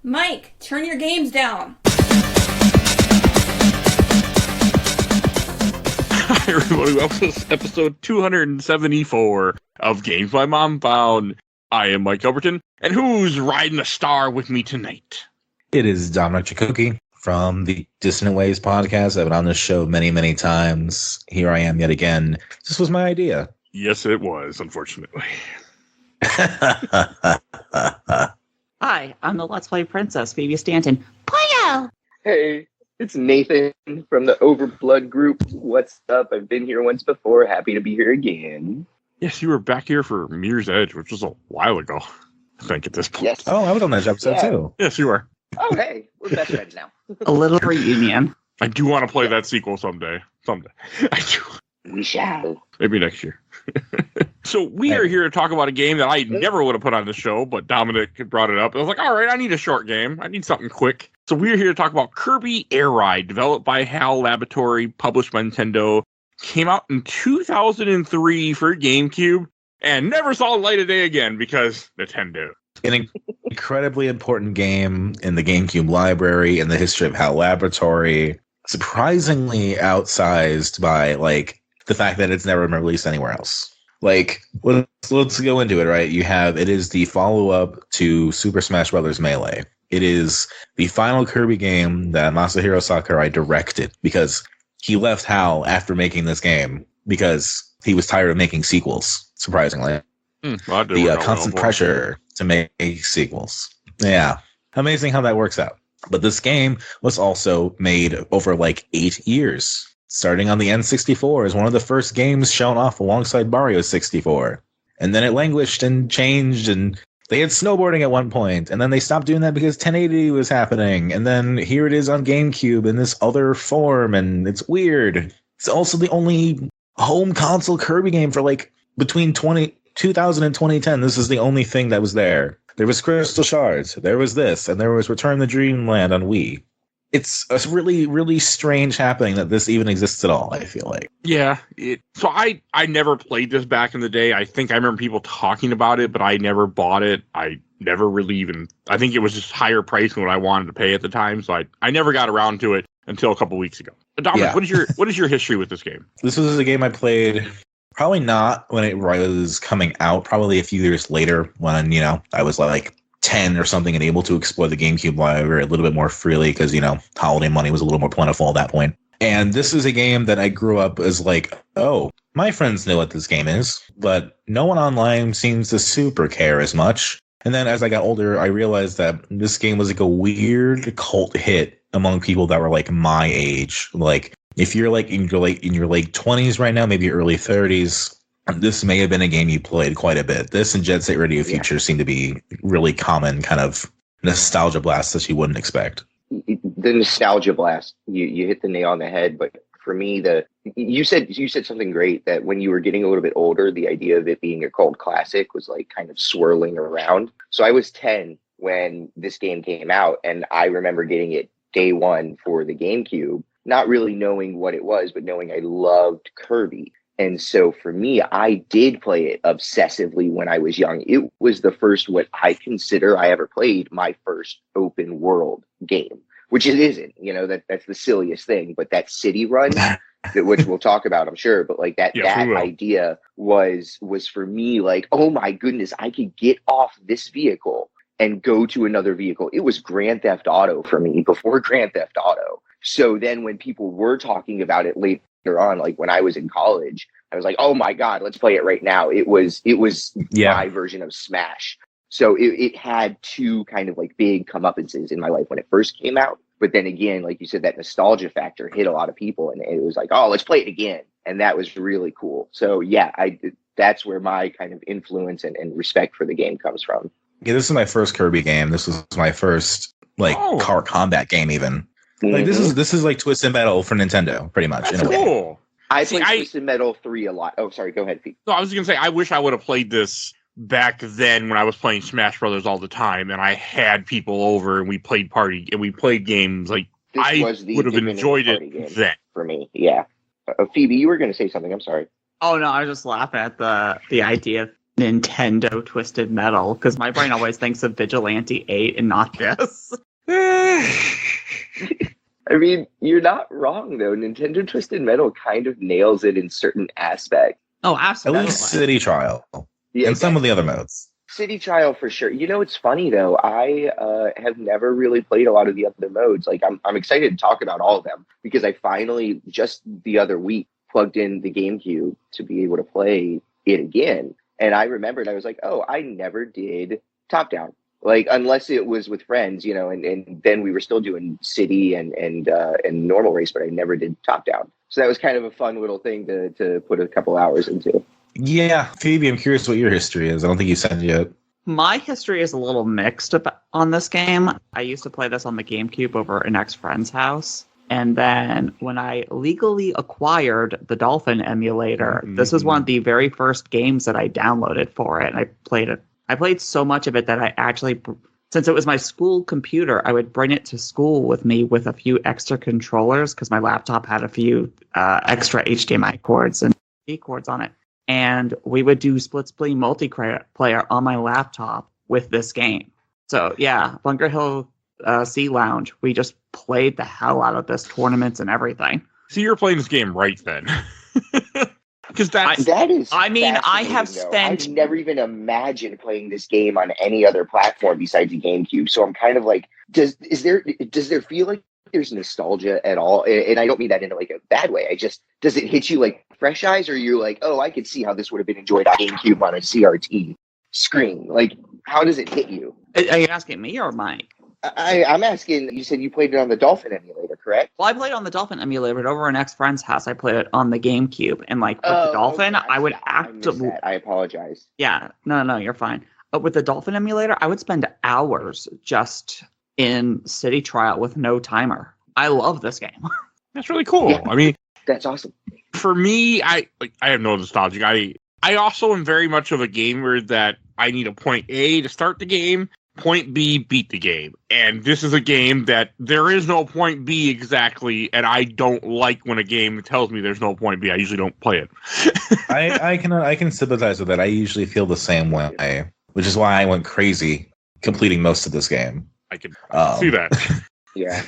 Mike, turn your games down. Hi, everybody. Welcome to episode 274 of Games My Mom Found. I am Mike Albertin, and who's riding the star with me tonight? It is Dominic Chicocki from the Distant Ways podcast. I've been on this show many, many times. Here I am yet again. This was my idea. Yes, it was, unfortunately. Hi, I'm the Let's Play Princess, Phoebe Stanton. Poyo! Hey, it's Nathan from the Overblood group. What's up? I've been here once before. Happy to be here again. Yes, you were back here for Mirror's Edge, which was a while ago, I think, at this point. Yes. Oh, I was on that episode too. Yes, you are. Oh, hey, we're best friends now. A little reunion. I do want to play that sequel someday. I do. We shall. Maybe next year. So we are here to talk about a game that I never would have put on the show, but Dominic had brought it up. I was like, all right, I need a short game. I need something quick. So we're here to talk about Kirby Air Ride, developed by HAL Laboratory, published by Nintendo. Came out in 2003 for GameCube, and never saw the light of day again because Nintendo. An incredibly important game in the GameCube library, in the history of HAL Laboratory. Surprisingly outsized by, like, the fact that it's never been released anywhere else. Like, let's go into it, right? It is the follow-up to Super Smash Bros. Melee. It is the final Kirby game that Masahiro Sakurai directed because he left HAL after making this game because he was tired of making sequels, surprisingly. The constant pressure to make sequels. Yeah. Amazing how that works out. But this game was also made over like 8 years. Starting on the N64 as one of the first games shown off alongside Mario 64. And then it languished and changed, and they had snowboarding at one point, and then they stopped doing that because 1080 was happening. And then here it is on GameCube in this other form, and it's weird. It's also the only home console Kirby game for like between 2000 and 2010. This is the only thing that was there. There was Crystal Shards, there was this, and there was Return to Dreamland on Wii. It's a really, really strange happening that this even exists at all, I feel like. Yeah. So I never played this back in the day. I think I remember people talking about it, but I never bought it. I never really even... I think it was just higher price than what I wanted to pay at the time, so I never got around to it until a couple weeks ago. Dominic, Yeah. What is your history with this game? This was a game I played probably not when it was coming out, probably a few years later when, I was like 10 or something and able to explore the GameCube library a little bit more freely because, holiday money was a little more plentiful at that point. And this is a game that I grew up as like, oh, my friends know what this game is, but no one online seems to super care as much. And then as I got older, I realized that this game was like a weird cult hit among people that were like my age. Like if you're like in your late 20s right now, maybe early 30s, this may have been a game you played quite a bit. This and Jet Set Radio Future seem to be really common kind of nostalgia blasts that you wouldn't expect. The nostalgia blast, you hit the nail on the head. But for me, you said something great, that when you were getting a little bit older, the idea of it being a cult classic was like kind of swirling around. So I was 10 when this game came out, and I remember getting it day one for the GameCube, not really knowing what it was, but knowing I loved Kirby. And so for me, I did play it obsessively when I was young. It was the first, what I consider I ever played, my first open world game, which it isn't, that's the silliest thing. But that city run, which we'll talk about, I'm sure. But like that idea was for me like, oh my goodness, I could get off this vehicle and go to another vehicle. It was Grand Theft Auto for me before Grand Theft Auto. So then when people were talking about it later on, like when I was in college, I was like, oh my God, let's play it right now. It was my version of Smash. So it had two kind of like big comeuppances in my life when it first came out. But then again, like you said, that nostalgia factor hit a lot of people, and it was like, oh, let's play it again. And that was really cool. So yeah, that's where my kind of influence and respect for the game comes from. Yeah, this is my first Kirby game. This was my first car combat game even. Like this is like Twisted Metal for Nintendo, pretty much. That's in a way. cool. I played Twisted Metal 3 a lot. Oh, sorry. Go ahead, Pete. No, I was going to say, I wish I would have played this back then when I was playing Smash Brothers all the time, and I had people over and we played games. Like I would have enjoyed it then. For me, yeah. Phoebe, you were going to say something. I'm sorry. Oh no, I was just laughing at the idea of Nintendo Twisted Metal, because my brain always thinks of Vigilante 8 and not this. I mean, you're not wrong, though. Nintendo Twisted Metal kind of nails it in certain aspects. Oh, At absolutely. least City Trial. Yeah, And some of the other modes. City Trial for sure. You know, it's funny though. I have never really played a lot of the other modes. Like, I'm excited to talk about all of them because I finally just the other week plugged in the GameCube to be able to play it again. And I remembered I was like, oh, I never did top down. Like, unless it was with friends, you know, and then we were still doing city and normal race, but I never did top down. So that was kind of a fun little thing to put a couple hours into. Yeah, Phoebe, I'm curious what your history is. I don't think you said yet. My history is a little mixed on this game. I used to play this on the GameCube over an ex-friend's house. And then when I legally acquired the Dolphin emulator, this was one of the very first games that I downloaded for it. And I played it. I played so much of it that I actually, since it was my school computer, I would bring it to school with me with a few extra controllers because my laptop had a few extra HDMI cords and D cords on it. And we would do split screen multiplayer on my laptop with this game. So yeah, Bunker Hill Sea Lounge, we just played the hell out of this, tournaments and everything. So you're playing this game right then. Because that is. I mean, I have though. spent. I've never even imagined playing this game on any other platform besides the GameCube. So I'm kind of like, does there feel like there's nostalgia at all? And I don't mean that in like a bad way. Does it hit you like fresh eyes, or you're like, oh, I could see how this would have been enjoyed on GameCube on a CRT screen? Like, how does it hit you? Are you asking me or Mike? I'm asking, you said you played it on the Dolphin emulator, correct? Well, I played on the Dolphin emulator, but over an ex-friend's house, I played it on the GameCube. And like with the Dolphin, okay. I would actively... I apologize. Yeah, no, you're fine. But with the Dolphin emulator, I would spend hours just in City Trial with no timer. I love this game. That's really cool. Yeah. I mean, that's awesome. For me, I have no nostalgia. I also am very much of a gamer that I need a point A to start the game, point B beat the game. And this is a game that there is no point B exactly, and I don't like when a game tells me there's no point B. I usually don't play it. I can sympathize with that. I usually feel the same way, which is why I went crazy completing most of this game. I can see that. Yeah.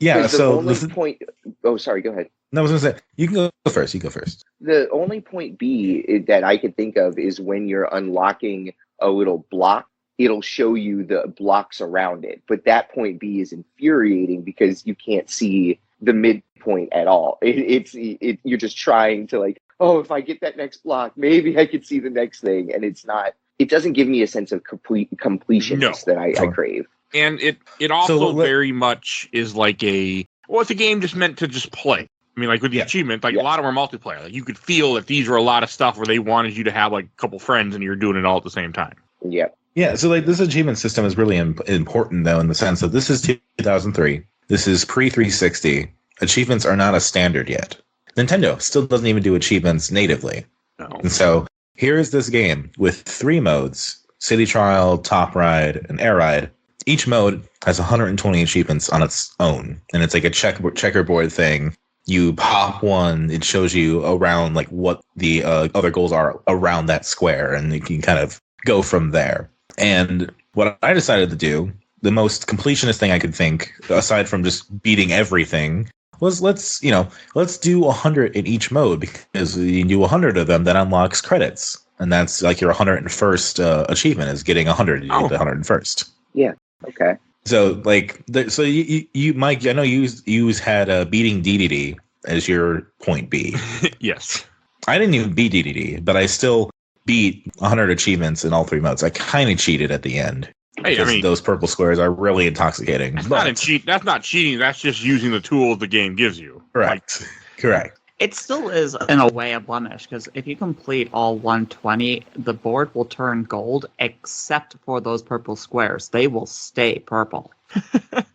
Yeah, so the point. Oh, sorry. Go ahead. No, I was going to say, you can go first. You go first. The only point B that I could think of is when you're unlocking a little block, it'll show you the blocks around it. But that point B is infuriating because you can't see the midpoint at all. You're just trying to like, oh, if I get that next block, maybe I could see the next thing. And it doesn't give me a sense of completion that I crave. And it also very much is like it's a game just meant to just play. I mean, like with the achievement, like a lot of them are multiplayer. Like you could feel that these were a lot of stuff where they wanted you to have like a couple friends and you're doing it all at the same time. Yeah. Yeah, so like this achievement system is really important though in the sense that this is 2003. This is pre-360. Achievements are not a standard yet. Nintendo still doesn't even do achievements natively. No. And so here is this game with 3 modes: City Trial, Top Ride, and Air Ride. Each mode has 120 achievements on its own, and it's like a checkerboard thing. You pop one, it shows you around like what the other goals are around that square, and you can kind of go from there. And what I decided to do, the most completionist thing I could think, aside from just beating everything, was let's do 100 in each mode, because you can do 100 of them, that unlocks credits, and that's like your 101st achievement is getting 100. You get the 101st. Yeah. Okay. So like, you Mike, I know you had beating DDD as your point B. Yes. I didn't even beat DDD, but I still beat 100 achievements in all 3 modes. I kind of cheated at the end. Hey, I mean, those purple squares are really intoxicating. That's not cheating. That's just using the tools the game gives you. Correct. Correct. It still is, in a way, a blemish, because if you complete all 120, the board will turn gold, except for those purple squares. They will stay purple.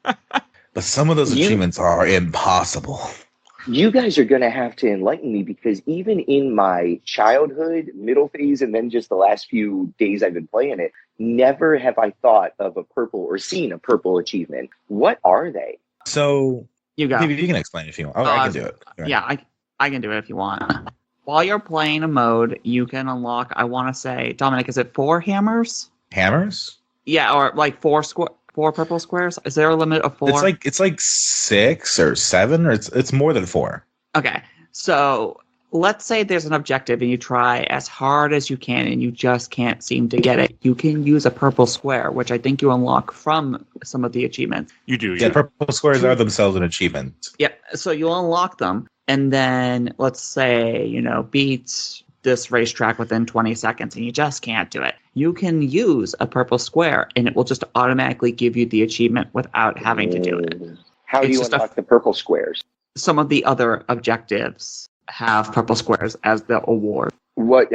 But some of those achievements are impossible. You guys are going to have to enlighten me, because even in my childhood, middle phase, and then just the last few days I've been playing it, never have I thought of a purple or seen a purple achievement. What are they? So maybe you can explain it if you want. I can do it. Yeah, I can do it if you want. while you're playing a mode, you can unlock, I want to say, Dominic, is it 4 hammers? Hammers? Yeah, or like 4 purple squares? Is there a limit of 4? It's like 6 or 7, or it's more than 4. Okay, so let's say there's an objective and you try as hard as you can and you just can't seem to get it. You can use a purple square, which I think you unlock from some of the achievements. You do, Yeah, purple squares are themselves an achievement. Yep, so you'll unlock them, and then let's say, beat this racetrack within 20 seconds and you just can't do it. You can use a purple square and it will just automatically give you the achievement without having to do it. How do you unlock the purple squares? Some of the other objectives have purple squares as the award. What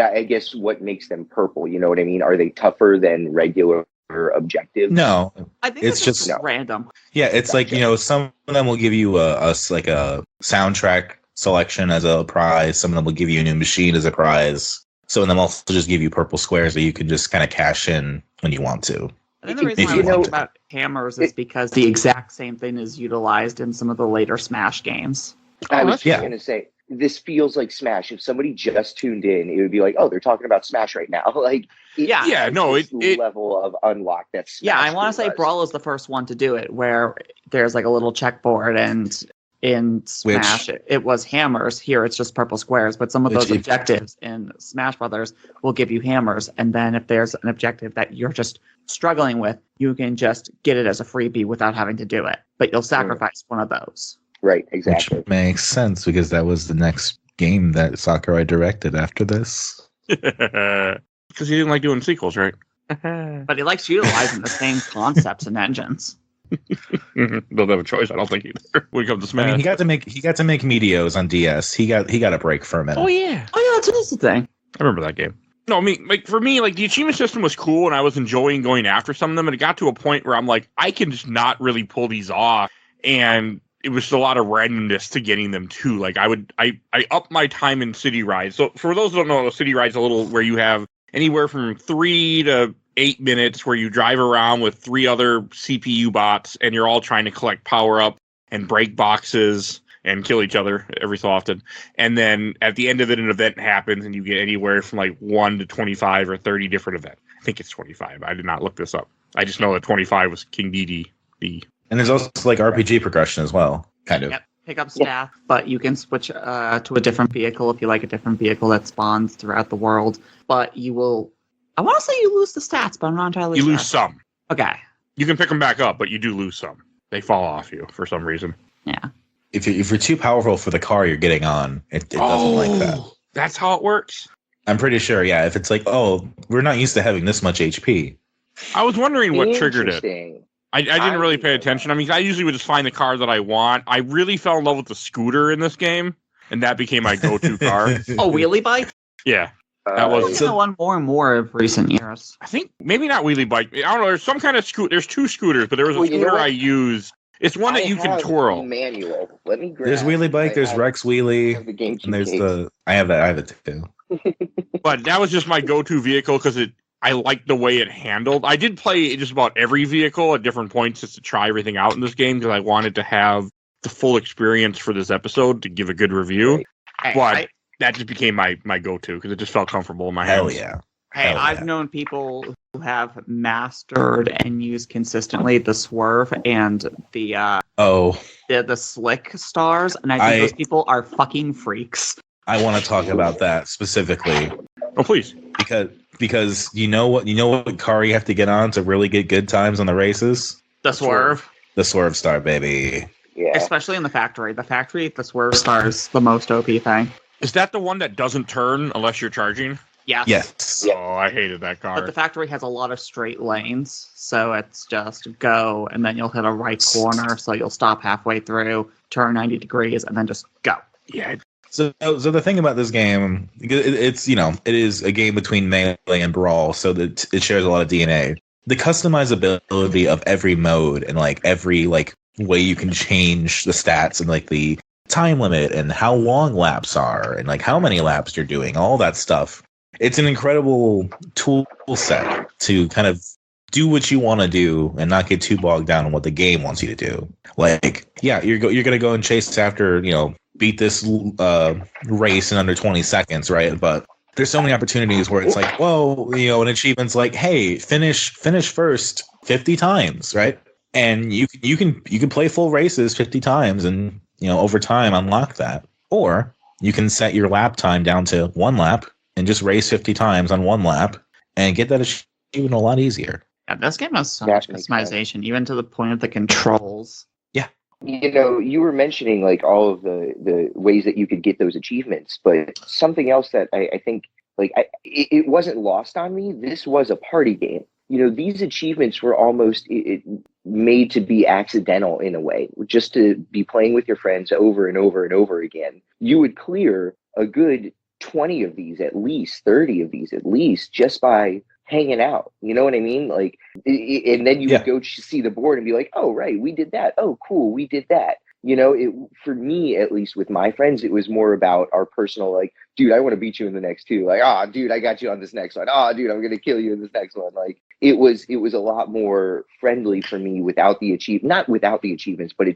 makes them purple? You know what I mean? Are they tougher than regular objectives? No, I think it's just random. Yeah, it's Gotcha. like, some of them will give you a soundtrack selection as a prize. Some of them will give you a new machine as a prize. Some of them also just give you purple squares that you can just kind of cash in when you want to. I think the reason why I talk about hammers is because the exact same thing is utilized in some of the later Smash games. I was just going to say, this feels like Smash. If somebody just tuned in, it would be like, oh, they're talking about Smash right now. Level of unlock that's Smash. Yeah, I want to say Brawl is the first one to do it, where there's like a little checkboard, and in Smash it was hammers. Here it's just purple squares, but some of those objectives in Smash Brothers will give you hammers, and then if there's an objective that you're just struggling with, you can just get it as a freebie without having to do it, but you'll sacrifice one of those. Right, exactly. Which makes sense because that was the next game that Sakurai directed after this. Because he didn't like doing sequels, right? But he likes utilizing the same concepts and engines. Don't have a choice, I don't think either. When it comes to Smash. I mean, he got to make Meteos on DS. He got a break for a minute. Oh yeah, that's the thing. I remember that game. No, I mean, like for me, like the achievement system was cool, and I was enjoying going after some of them. And it got to a point where I'm like, I can just not really pull these off, and it was a lot of randomness to getting them too. Like I upped my time in city rides. So for those who don't know, city rides a little where you have anywhere from 3 to 8 minutes where you drive around with 3 other CPU bots and you're all trying to collect power up and break boxes and kill each other every so often. And then at the end of it, an event happens and you get anywhere from like 1 to 25 or 30 different events. I think it's 25. I did not look this up. I just know that 25 was King Dedede. And there's also like RPG progression as well, kind of. Yep. Pick up staff, but you can switch to a different vehicle if you like a different vehicle that spawns throughout the world. But you will... I want to say you lose the stats, but I'm not entirely sure. You lose some. Okay. You can pick them back up, but you do lose some. They fall off you for some reason. Yeah. If you're too powerful for the car you're getting on, it doesn't like that. That's how it works? I'm pretty sure, yeah. If it's like, oh, we're not used to having this much HP. I was wondering what triggered it. Interesting. I didn't really pay attention. I mean, I usually would just find the car that I want. I really fell in love with the scooter in this game, and that became my go-to car. Oh, wheelie bike? Yeah. That was one more and more of recent years. I think maybe not wheelie bike. I don't know. There's some kind of scooter. There's 2 scooters, but there was a scooter I used. It's one that you can twirl. Manual. Let me grab. There's wheelie bike. There's Rex wheelie. And there's I have it too. But that was just my go-to vehicle because I liked the way it handled. I did play just about every vehicle at different points just to try everything out in this game because I wanted to have the full experience for this episode to give a good review. Right. But that just became my go-to because it just felt comfortable in my hands. Hell yeah. Hey, I've known people who have mastered and used consistently the swerve and the slick stars, and I think those people are fucking freaks. I want to talk about that specifically. Oh, please. Because you know what car you have to get on to really get good times on the races? The swerve. The swerve star, baby. Yeah. Especially in the factory. The swerve star is the most OP thing. Is that the one that doesn't turn unless you're charging? Yes. Oh, I hated that car. But the factory has a lot of straight lanes, so it's just go, and then you'll hit a right corner, so you'll stop halfway through, turn 90 degrees, and then just go. Yeah. So the thing about this game, it's it is a game between Melee and Brawl, so that it shares a lot of DNA. The customizability of every mode and like every like way you can change the stats and like the time limit and how long laps are and like how many laps you're doing, all that stuff. It's an incredible tool set to kind of do what you want to do and not get too bogged down on what the game wants you to do. Like, yeah, you're going to go and chase after, beat this race in under 20 seconds, right? But there's so many opportunities where it's like, well, an achievement's like, hey, finish first 50 times, right? And you can play full races 50 times and over time unlock that. Or you can set your lap time down to 1 lap and just race 50 times on 1 lap and get that achievement a lot easier. Yeah, this game has so much customization, even to the point of the controls. Yeah. You were mentioning like all of the ways that you could get those achievements, but something else that I think it wasn't lost on me. This was a party game. These achievements were almost made to be accidental in a way, just to be playing with your friends over and over and over again. You would clear a good 20 of these, at least 30 of these, at least just by hanging out. You know what I mean? Like, and then you would go see the board and be like, oh, right, we did that. Oh, cool, we did that. For me, at least with my friends, it was more about our personal, like, dude, I want to beat you in the next two. Like, dude, I got you on this next one. Dude, I'm going to kill you in this next one. Like, it was a lot more friendly for me without the not without the achievements, but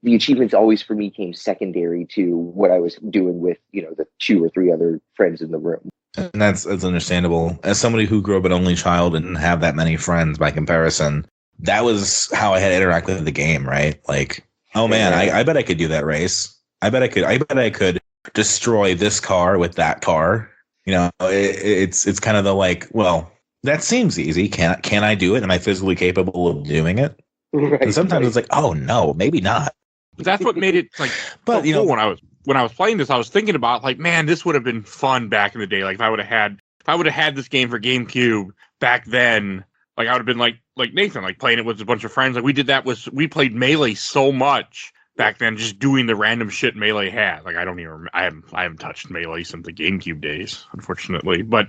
the achievements always for me came secondary to what I was doing with, the 2 or 3 other friends in the room. And that's understandable. As somebody who grew up an only child and didn't have that many friends by comparison, that was how I had to interact with the game, right? Like, oh man, I bet I could do that race. I bet I could destroy this car with that car. It's kind of the like, well, that seems easy. Can I do it? Am I physically capable of doing it? Right, and sometimes it's like, oh no, maybe not. That's what made it like. But cool when I was playing this, I was thinking about like, man, this would have been fun back in the day. Like if I would have had this game for GameCube back then, like I would have been like Nathan, like playing it with a bunch of friends. Like we played Melee so much back then, just doing the random shit Melee had. Like I haven't touched Melee since the GameCube days, unfortunately, but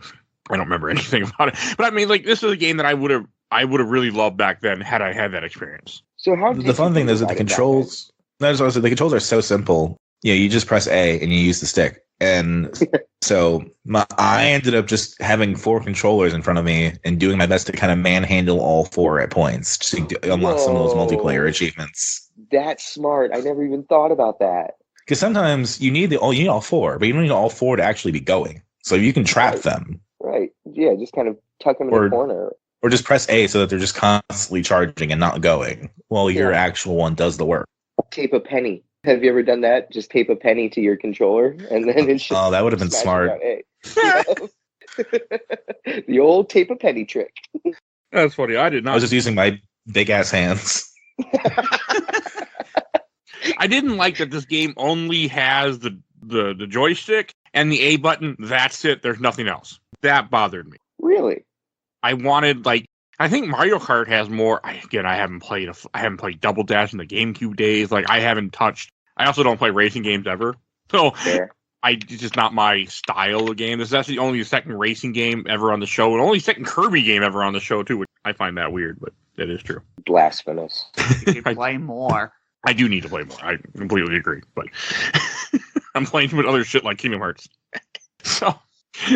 I don't remember anything about it. But I mean, like this is a game that I would have really loved back then had I had that experience. So how the fun thing is that the controls. The controls are so simple. You just press A and you use the stick. And so I ended up just having 4 controllers in front of me and doing my best to kind of manhandle all 4 at points to unlock some of those multiplayer achievements. That's smart. I never even thought about that. Because sometimes you need all 4, but you don't need all 4 to actually be going. So you can trap them. Right. Yeah, just kind of tuck them in the corner. Or just press A so that they're just constantly charging and not going while your actual one does the work. Tape a penny. Have you ever done that? Just tape a penny to your controller and then it's just that would have been smart. The old tape a penny trick. That's funny. I did not. I was just using my big ass hands. I didn't like that this game only has the joystick and the A button. That's it. There's nothing else. That bothered me. Really? I wanted I think Mario Kart has more. I haven't played Double Dash in the GameCube days. Like I haven't touched. I also don't play racing games ever. So it's just not my style of game. This is actually only the second racing game ever on the show, and only second Kirby game ever on the show too. Which I find that weird, but that is true. Blasphemous. You can play more. I do need to play more. I completely agree, but I'm playing with other shit like Kingdom Hearts. So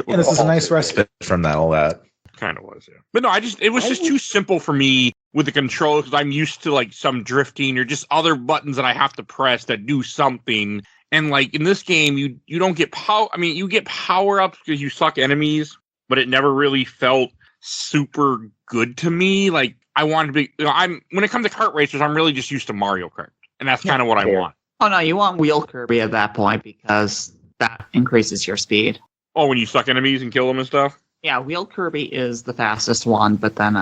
this is a nice respite from all that. Kind of was, yeah. But no, it was just too simple for me with the controls because I'm used to like some drifting or just other buttons that I have to press that do something. And like in this game, you don't get power. I mean, you get power ups because you suck enemies, but it never really felt super good to me. Like I wanted to be. When it comes to kart racers, I'm really just used to Mario Kart, and that's kind of what I want. Oh no, you want wheel Kirby at that point because that increases your speed. Oh, when you suck enemies and kill them and stuff. Yeah, wheel Kirby is the fastest one, but then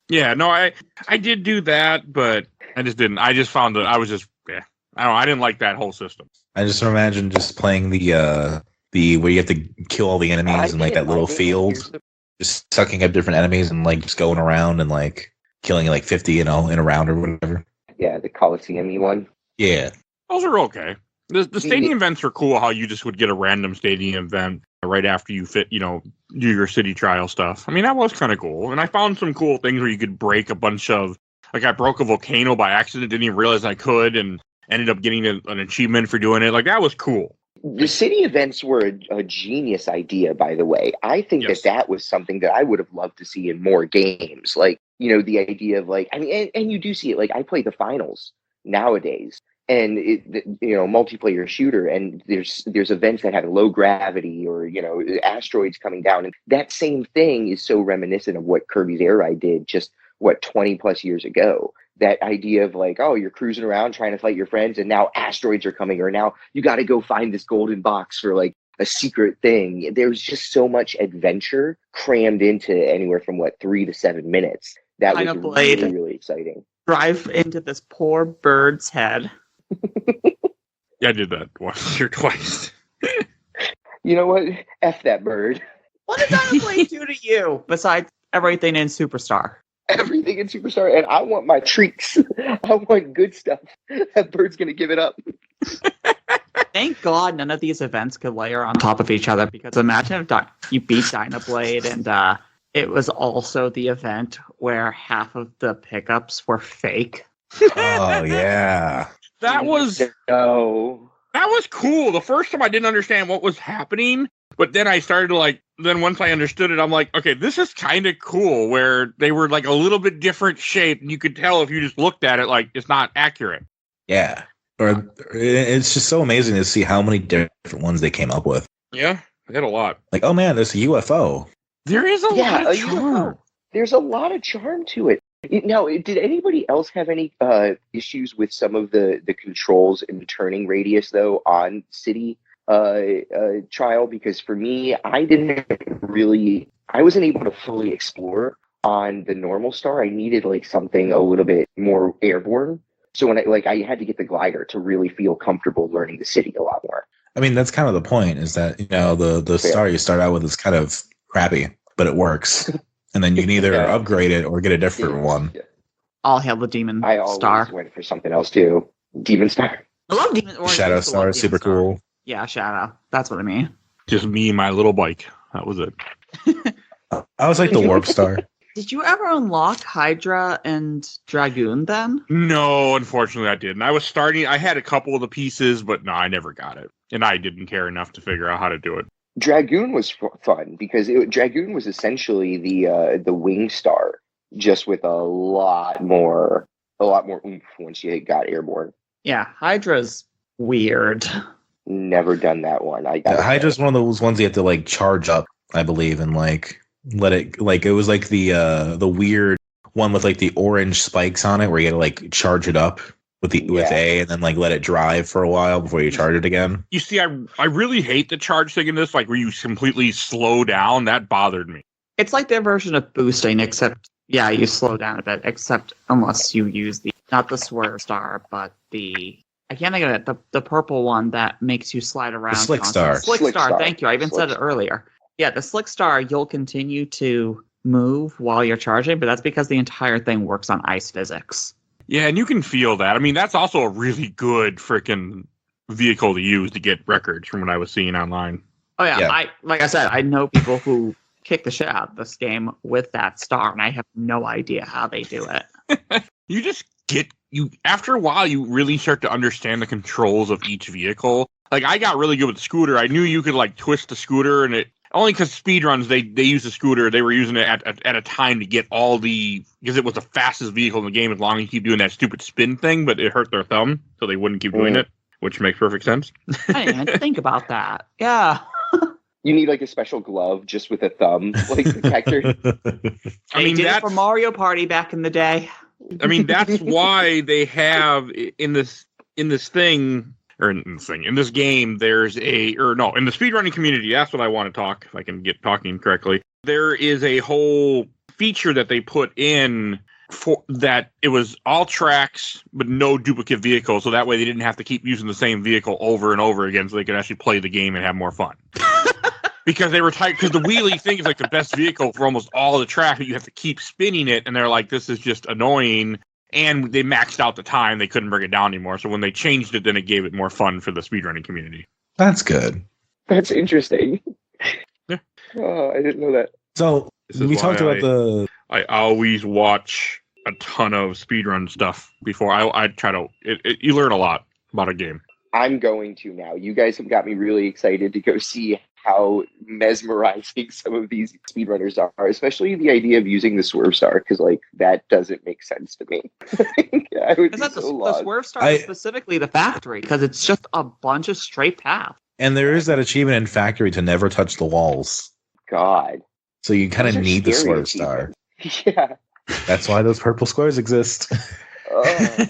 yeah, no, I did do that, but I just didn't. I just found that I was just I don't know, I didn't like that whole system. I just imagine just playing the where you have to kill all the enemies in like that little field, just sucking up different enemies and like just going around and like killing like 50, in a round or whatever. Yeah, the Coliseum-y one. Yeah. Those are okay. The stadium events are cool, how you just would get a random stadium event right after you do your city trial stuff. I mean, that was kind of cool. And I found some cool things where you could break a bunch of, like I broke a volcano by accident, didn't even realize I could, and ended up getting an achievement for doing it. Like, that was cool. The city events were a genius idea, by the way. I think that was something that I would have loved to see in more games. Like, the idea of like, I mean, and you do see it. Like, I play the finals nowadays. and multiplayer shooter, and there's events that have low gravity or asteroids coming down, and that same thing is so reminiscent of what Kirby's Air Ride did just 20 plus years ago. That idea of like, oh, you're cruising around trying to fight your friends, and now asteroids are coming, or now you got to go find this golden box for like a secret thing. There's just so much adventure crammed into anywhere from 3 to 7 minutes. That was really, really exciting. Drive into this poor bird's head. Yeah, I did that once or twice. You know what? F that bird. What did Dynablade do to you besides everything in Superstar? Everything in Superstar, and I want my treats. I want good stuff. That bird's gonna give it up. Thank God none of these events could layer on top of each other, because imagine if you beat Dynablade and it was also the event where half of the pickups were fake. Oh yeah. That was cool. The first time I didn't understand what was happening, but then I started to then once I understood it, I'm like, okay, this is kind of cool, where they were like a little bit different shape, and you could tell if you just looked at it, like it's not accurate. Yeah. Or it's just so amazing to see how many different ones they came up with. Yeah, they had a lot. Like, oh man, there's a UFO. There is a lot of charm. There's a lot of charm to it. Now, did anybody else have any issues with some of the controls and the turning radius, though, on City Trial? Because for me, I wasn't able to fully explore on the normal star. I needed something a little bit more airborne. So when I had to get the glider to really feel comfortable learning the city a lot more. I mean, that's kind of the point, is that, the star you start out with is kind of crappy, but it works. And then you can either upgrade it or get a different one. Yeah. I'll hail the Demon I always Star. went for something else too. Demon Star. I love Demon Star. Shadow Star is super cool. Yeah, Shadow. That's what I mean. Just me and my little bike. That was it. I was like the Warp Star. Did you ever unlock Hydra and Dragoon then? No, unfortunately I didn't. I had a couple of the pieces, but no, I never got it. And I didn't care enough to figure out how to do it. Dragoon was fun because Dragoon was essentially the wing star, just with a lot more oomph once you got airborne. Yeah, Hydra's weird. Never done that one. Hydra's one of those ones you have to charge up, I believe, and let it it was the weird one with the orange spikes on it, where you had to charge it up with A and then let it drive for a while before you charge it again. You see, I really hate the charge thing in this, where you completely slow down. That bothered me. It's like their version of boosting, except you slow down a bit, except unless you use not the Swerve Star, but I can't think of it, the purple one that makes you slide around. The Slick Star. Slick Star, thank you. I even said it earlier. Yeah, the Slick Star, you'll continue to move while you're charging, but that's because the entire thing works on ice physics. Yeah, and you can feel that. I mean, that's also a really good freaking vehicle to use to get records from what I was seeing online. Oh, yeah. Like I said, I know people who kick the shit out of this game with that star, and I have no idea how they do it. You just after a while, you really start to understand the controls of each vehicle. I got really good with the scooter. I knew you could twist the scooter, and only because speedruns, they use the scooter. They were using it at a time to get because it was the fastest vehicle in the game, as long as you keep doing that stupid spin thing, but it hurt their thumb, so they wouldn't keep doing it, which makes perfect sense. I didn't even think about that. Yeah. You need a special glove just with a thumb protector. I mean, did it for Mario Party back in the day. I mean, that's why they have in this thing. Or in this game, there's in the speedrunning community, that's what I want to talk, if I can get talking correctly. There is a whole feature that they put in for that it was all tracks, but no duplicate vehicles, so that way they didn't have to keep using the same vehicle over and over again, so they could actually play the game and have more fun. Because they were tight, because the wheelie thing is the best vehicle for almost all the track, but you have to keep spinning it, and they're like, this is just annoying. And they maxed out the time. They couldn't bring it down anymore. So when they changed it, then it gave it more fun for the speedrunning community. That's good. That's interesting. Yeah. Oh, I didn't know that. So we talked about I always watch a ton of speedrun stuff before. I try to... you learn a lot about a game. I'm going to now. You guys have got me really excited to go see how mesmerizing some of these speedrunners are, especially the idea of using the Swerve Star, because like that doesn't make sense to me. I would Is be that the so lost. Swerve Star is specifically the factory? Because it's just a bunch of straight paths. And there is that achievement in Factory to never touch the walls. God. So you kind of Those are need the scary Swerve Star. Yeah. That's why those purple squares exist. Oh.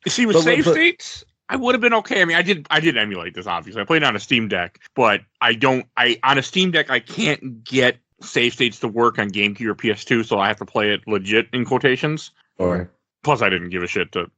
You see, with save states, I would have been okay. I mean, I did emulate this, obviously. I played it on a Steam Deck, but on a Steam Deck, I can't get save states to work on GameCube or PS2, so I have to play it legit in quotations. Or Plus, I didn't give a shit to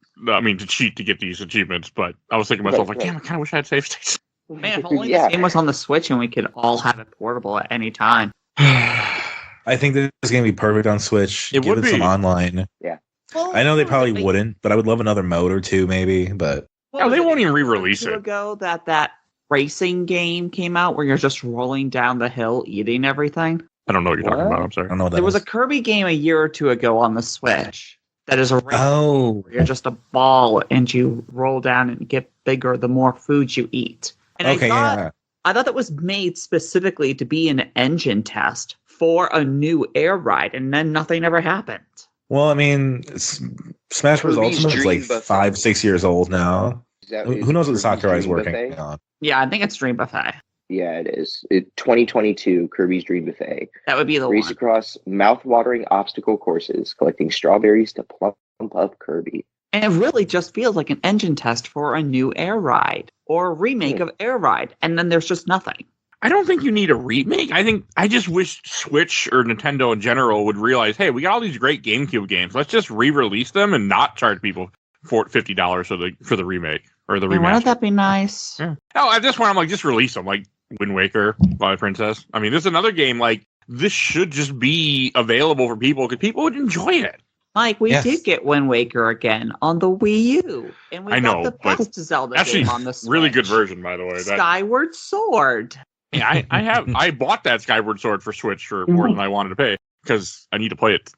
cheat to get these achievements, but I was thinking to myself, damn, I kind of wish I had save states. Man, if only this game was on the Switch and we could all have it portable at any time. I think this is going to be perfect on Switch. It would be. Some online. Yeah. Well, I know they probably wouldn't, but I would love another mode or two, maybe. But they won't even re-release it. Ago that racing game came out where you're just rolling down the hill eating everything. I don't know what you're talking about. I'm I sorry. don't know what that There was is. a Kirby game a year or two ago on the Switch that is a race. Oh, Where you're just a ball and you roll down and get bigger the more food you eat. And okay, I thought that was made specifically to be an engine test for a new air ride, and then nothing ever happened. Well, I mean, Smash Bros. Kirby's Ultimate is like Dream Buffet. 5-6 years old now. Who knows what Kirby's Sakurai is Dream working Buffet? on? Yeah, I think it's Dream Buffet. Yeah, it is. 2022, Kirby's Dream Buffet. That would be the Race one. across mouth-watering obstacle courses, collecting strawberries to plump up Kirby. And it really just feels like an engine test for a new air ride or a remake of Air Ride. And then there's just nothing. I don't think you need a remake. I just wish Switch or Nintendo in general would realize, hey, we got all these great GameCube games. Let's just re-release them and not charge people $50 for the remake or the remaster. Wouldn't that be nice? Yeah. Oh, at this point, I'm like, just release them, like Wind Waker by Princess. I mean, this is another game. Like, this should just be available for people because people would enjoy it. Mike, we did get Wind Waker again on the Wii U. And we got the best Zelda game on the Switch. Really good version, by the way. Skyward Sword. Yeah, I bought that Skyward Sword for Switch for more than I wanted to pay because I need to play it.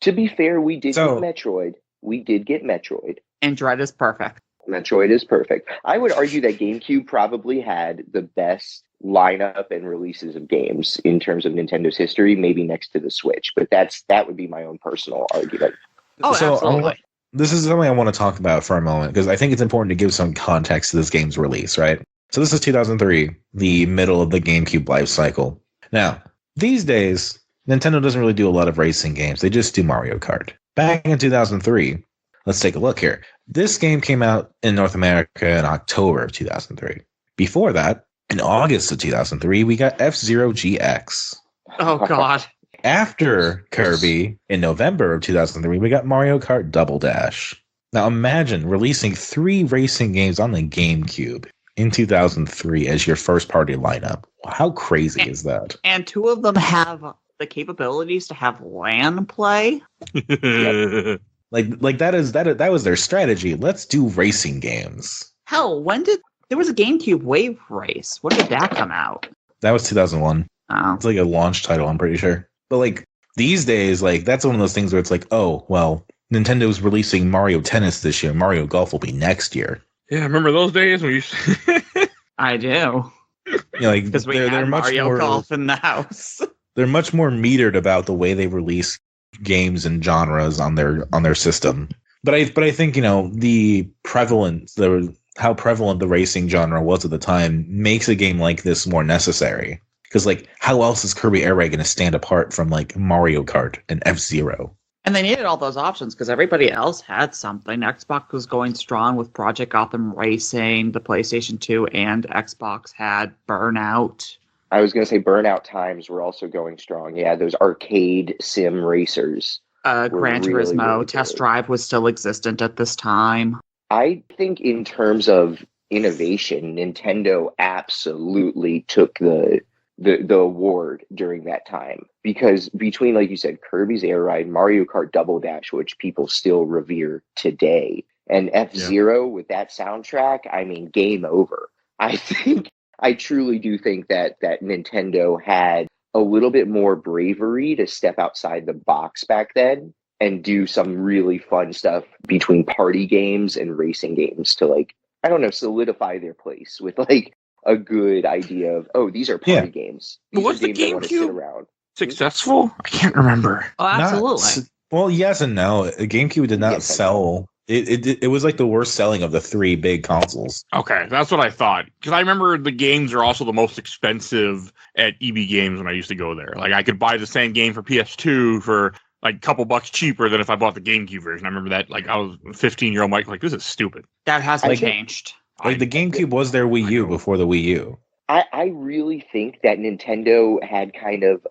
To be fair, we did get Metroid. We did get Metroid. And Dread is perfect. Metroid is perfect. I would argue that GameCube probably had the best lineup and releases of games in terms of Nintendo's history, maybe next to the Switch. But that would be my own personal argument. Oh, absolutely. This is something I want to talk about for a moment because I think it's important to give some context to this game's release, right? So this is 2003, the middle of the GameCube life cycle. Now, these days, Nintendo doesn't really do a lot of racing games. They just do Mario Kart. Back in 2003, let's take a look here. This game came out in North America in October of 2003. Before that, in August of 2003, we got F-Zero GX. Oh, God. After Kirby, in November of 2003, we got Mario Kart Double Dash. Now imagine releasing 3 racing games on the GameCube in 2003 as your first party lineup. How crazy is that? And 2 of them have the capabilities to have LAN play. Yep. Like that was their strategy. Let's do racing games. Hell, there was a GameCube Wave Race? When did that come out? That was 2001. Oh. It's like a launch title, I'm pretty sure. But like these days, like that's one of those things where it's like, oh, well, Nintendo's releasing Mario Tennis this year. Mario Golf will be next year. Yeah, remember those days when you? I do. Like because we had Mario Golf in the house. They're much more metered about the way they release games and genres on their system. But I think the prevalence, how prevalent the racing genre was at the time makes a game like this more necessary. Because like, how else is Kirby Air Ride going to stand apart from like Mario Kart and F-Zero? And they needed all those options because everybody else had something. Xbox was going strong with Project Gotham Racing. The PlayStation 2 and Xbox had Burnout. I was going to say Burnout Times were also going strong. Yeah, those arcade sim racers. Gran Turismo, really Test good. Drive was still existent at this time. I think in terms of innovation, Nintendo absolutely took the award during that time, because between, like you said, Kirby's Air Ride, Mario Kart Double Dash, which people still revere today, and F-Zero with that soundtrack, I mean, game over. I truly do think that Nintendo had a little bit more bravery to step outside the box back then and do some really fun stuff between party games and racing games to, like, I don't know, solidify their place with like a good idea of, oh, these are party games. These Was are the games I want to sit GameCube around. successful? I can't remember. Oh, absolutely. Well, yes and no. GameCube did not Yes and sell. It was like the worst selling of the three big consoles. Okay, that's what I thought. Because I remember the games are also the most expensive at EB Games when I used to go there. Like, I could buy the same game for PS2 for like a couple bucks cheaper than if I bought the GameCube version. I remember that. Like, I was a 15-year-old Mike, like, this is stupid. That hasn't I think- changed. Like the GameCube was their Wii U before the Wii U. I really think that Nintendo had kind of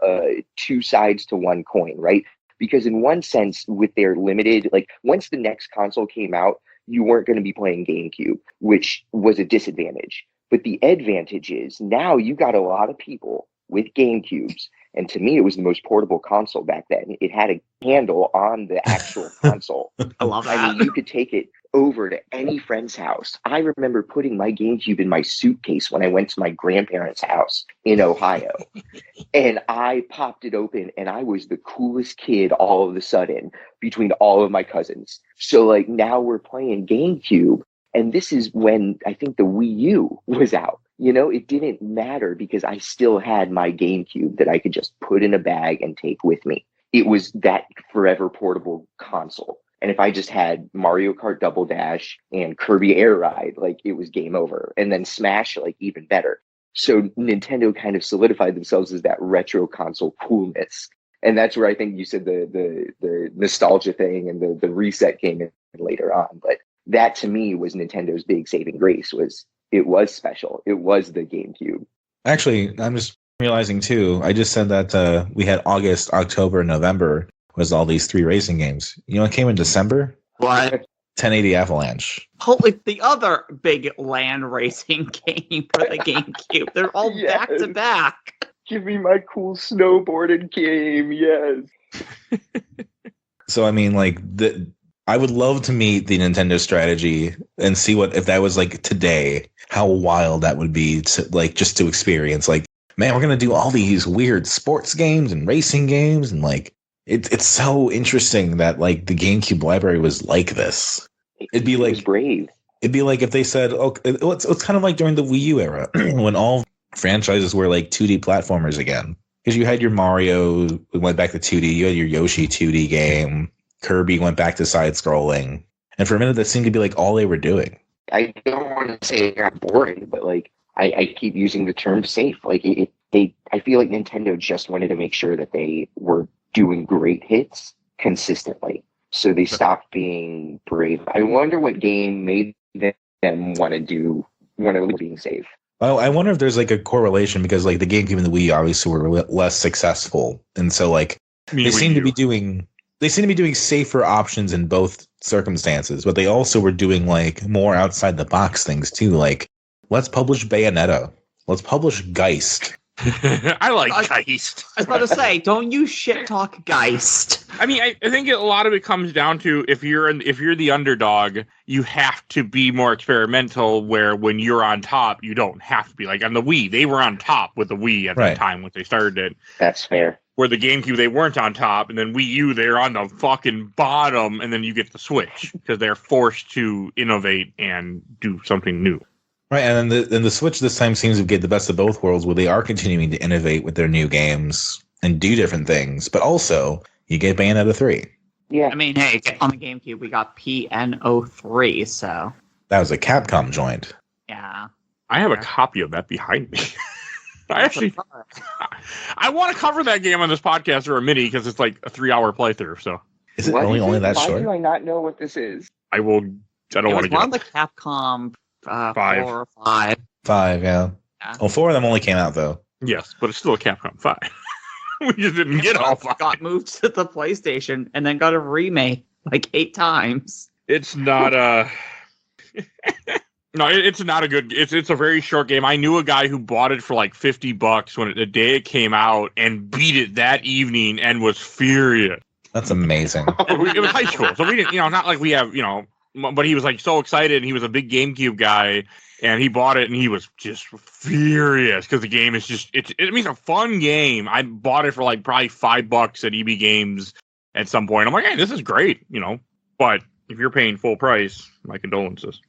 two sides to one coin, right? Because in one sense, with their limited, like once the next console came out, you weren't going to be playing GameCube, which was a disadvantage. But the advantage is now you got a lot of people with GameCubes. And to me, it was the most portable console back then. It had a handle on the actual console. I love that. I mean, you could take it over to any friend's house. I remember putting my GameCube in my suitcase when I went to my grandparents' house in Ohio. And I popped it open and I was the coolest kid all of a sudden between all of my cousins. So like now we're playing GameCube, and this is when I think the Wii U was out. You know, it didn't matter because I still had my GameCube that I could just put in a bag and take with me. It was that forever portable console. And if I just had Mario Kart Double Dash and Kirby Air Ride, like it was game over. And then Smash, like even better. So Nintendo kind of solidified themselves as that retro console coolness. And that's where I think you said the nostalgia thing and the reset came in later on. But that to me was Nintendo's big saving grace. It was special. It was the GameCube. Actually, I'm just realizing too, I just said that we had August, October, November was all these three racing games. You know what came in December? What? 1080 Avalanche. Holy, the other big land racing game for the GameCube. They're all Yes. back to back. Give me my cool snowboarding game. Yes. So I mean, like I would love to meet the Nintendo strategy and see if that was like today, how wild that would be to like just to experience. Like, man, we're gonna do all these weird sports games and racing games, and like it's so interesting that like the GameCube library was like this. It'd be It like was brave. It'd be like if they said, "Okay, it's kind of like during the Wii U era when all franchises were like 2D platformers again." Because you had your Mario, went back to 2D. You had your Yoshi 2D game. Kirby went back to side scrolling, and for a minute that seemed to be like all they were doing. I don't want to say it got boring, but like I keep using the term safe. Like I feel like Nintendo just wanted to make sure that they were doing great hits consistently. So they stopped being brave. I wonder what game made them want to being safe. I wonder if there's like a correlation because like the GameCube and the Wii obviously were less successful, and so like they seem to be doing safer options in both circumstances, but they also were doing like more outside the box things too. Like, let's publish Bayonetta. Let's publish Geist. I like Geist. I was about to say, don't you shit talk Geist. I mean, I think a lot of it comes down to if you're the underdog, you have to be more experimental. Where when you're on top, you don't have to be. Like on the Wii, they were on top with the Wii at that time when they started it. That's fair. Where the GameCube, they weren't on top, and then Wii U, they're on the fucking bottom, and then you get the Switch because they're forced to innovate and do something new. Right, and then the Switch this time seems to get the best of both worlds, where they are continuing to innovate with their new games and do different things, but also you get Bayonetta 3. Yeah. I mean, hey, on the GameCube, we got PNO3, so That was a Capcom joint. yeah. I have a copy of that behind me. I want to cover that game on this podcast or a mini because it's like a 3-hour playthrough. So Is it What really is only it? that Why short? do I not know what this is? I don't It want was to get one of the Capcom 5. 4 or 5. 5, yeah. Yeah. Well, 4 of them only came out though. Yes, but it's still a Capcom 5. We just didn't get all 5. Got moved to the PlayStation and then got a remake like 8 times. It's not a. No, it's not a good. It's a very short game. I knew a guy who bought it for like $50 when the day it came out and beat it that evening and was furious. That's amazing. It was high school, so we didn't, not like we have, but he was like so excited and he was a big GameCube guy and he bought it and he was just furious because the game is just, it's a fun game. I bought it for like probably $5 at EB Games at some point. I'm like, hey, this is great, but if you're paying full price, my condolences.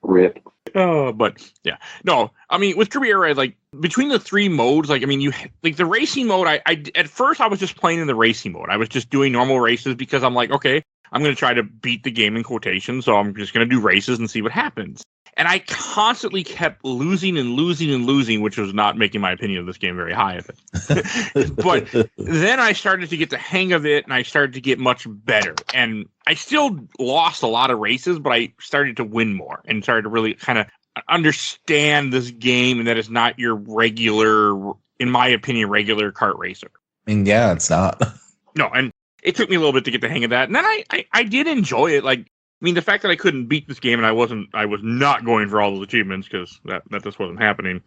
Rip. But yeah, no, I mean, with Kirby Air Ride, like between the three modes, like, I mean, you like the racing mode. I at first I was just playing in the racing mode. I was just doing normal races because I'm like, okay, I'm going to try to beat the game in quotation. So I'm just going to do races and see what happens. And I constantly kept losing and losing and losing, which was not making my opinion of this game very high of it. But then I started to get the hang of it, and I started to get much better. And I still lost a lot of races, but I started to win more and started to really kind of understand this game, and that it's not your regular, in my opinion, regular kart racer. I mean, yeah, it's not. No, and it took me a little bit to get the hang of that. And then I did enjoy it. Like, I mean, the fact that I couldn't beat this game and I was not going for all those achievements because that just wasn't happening.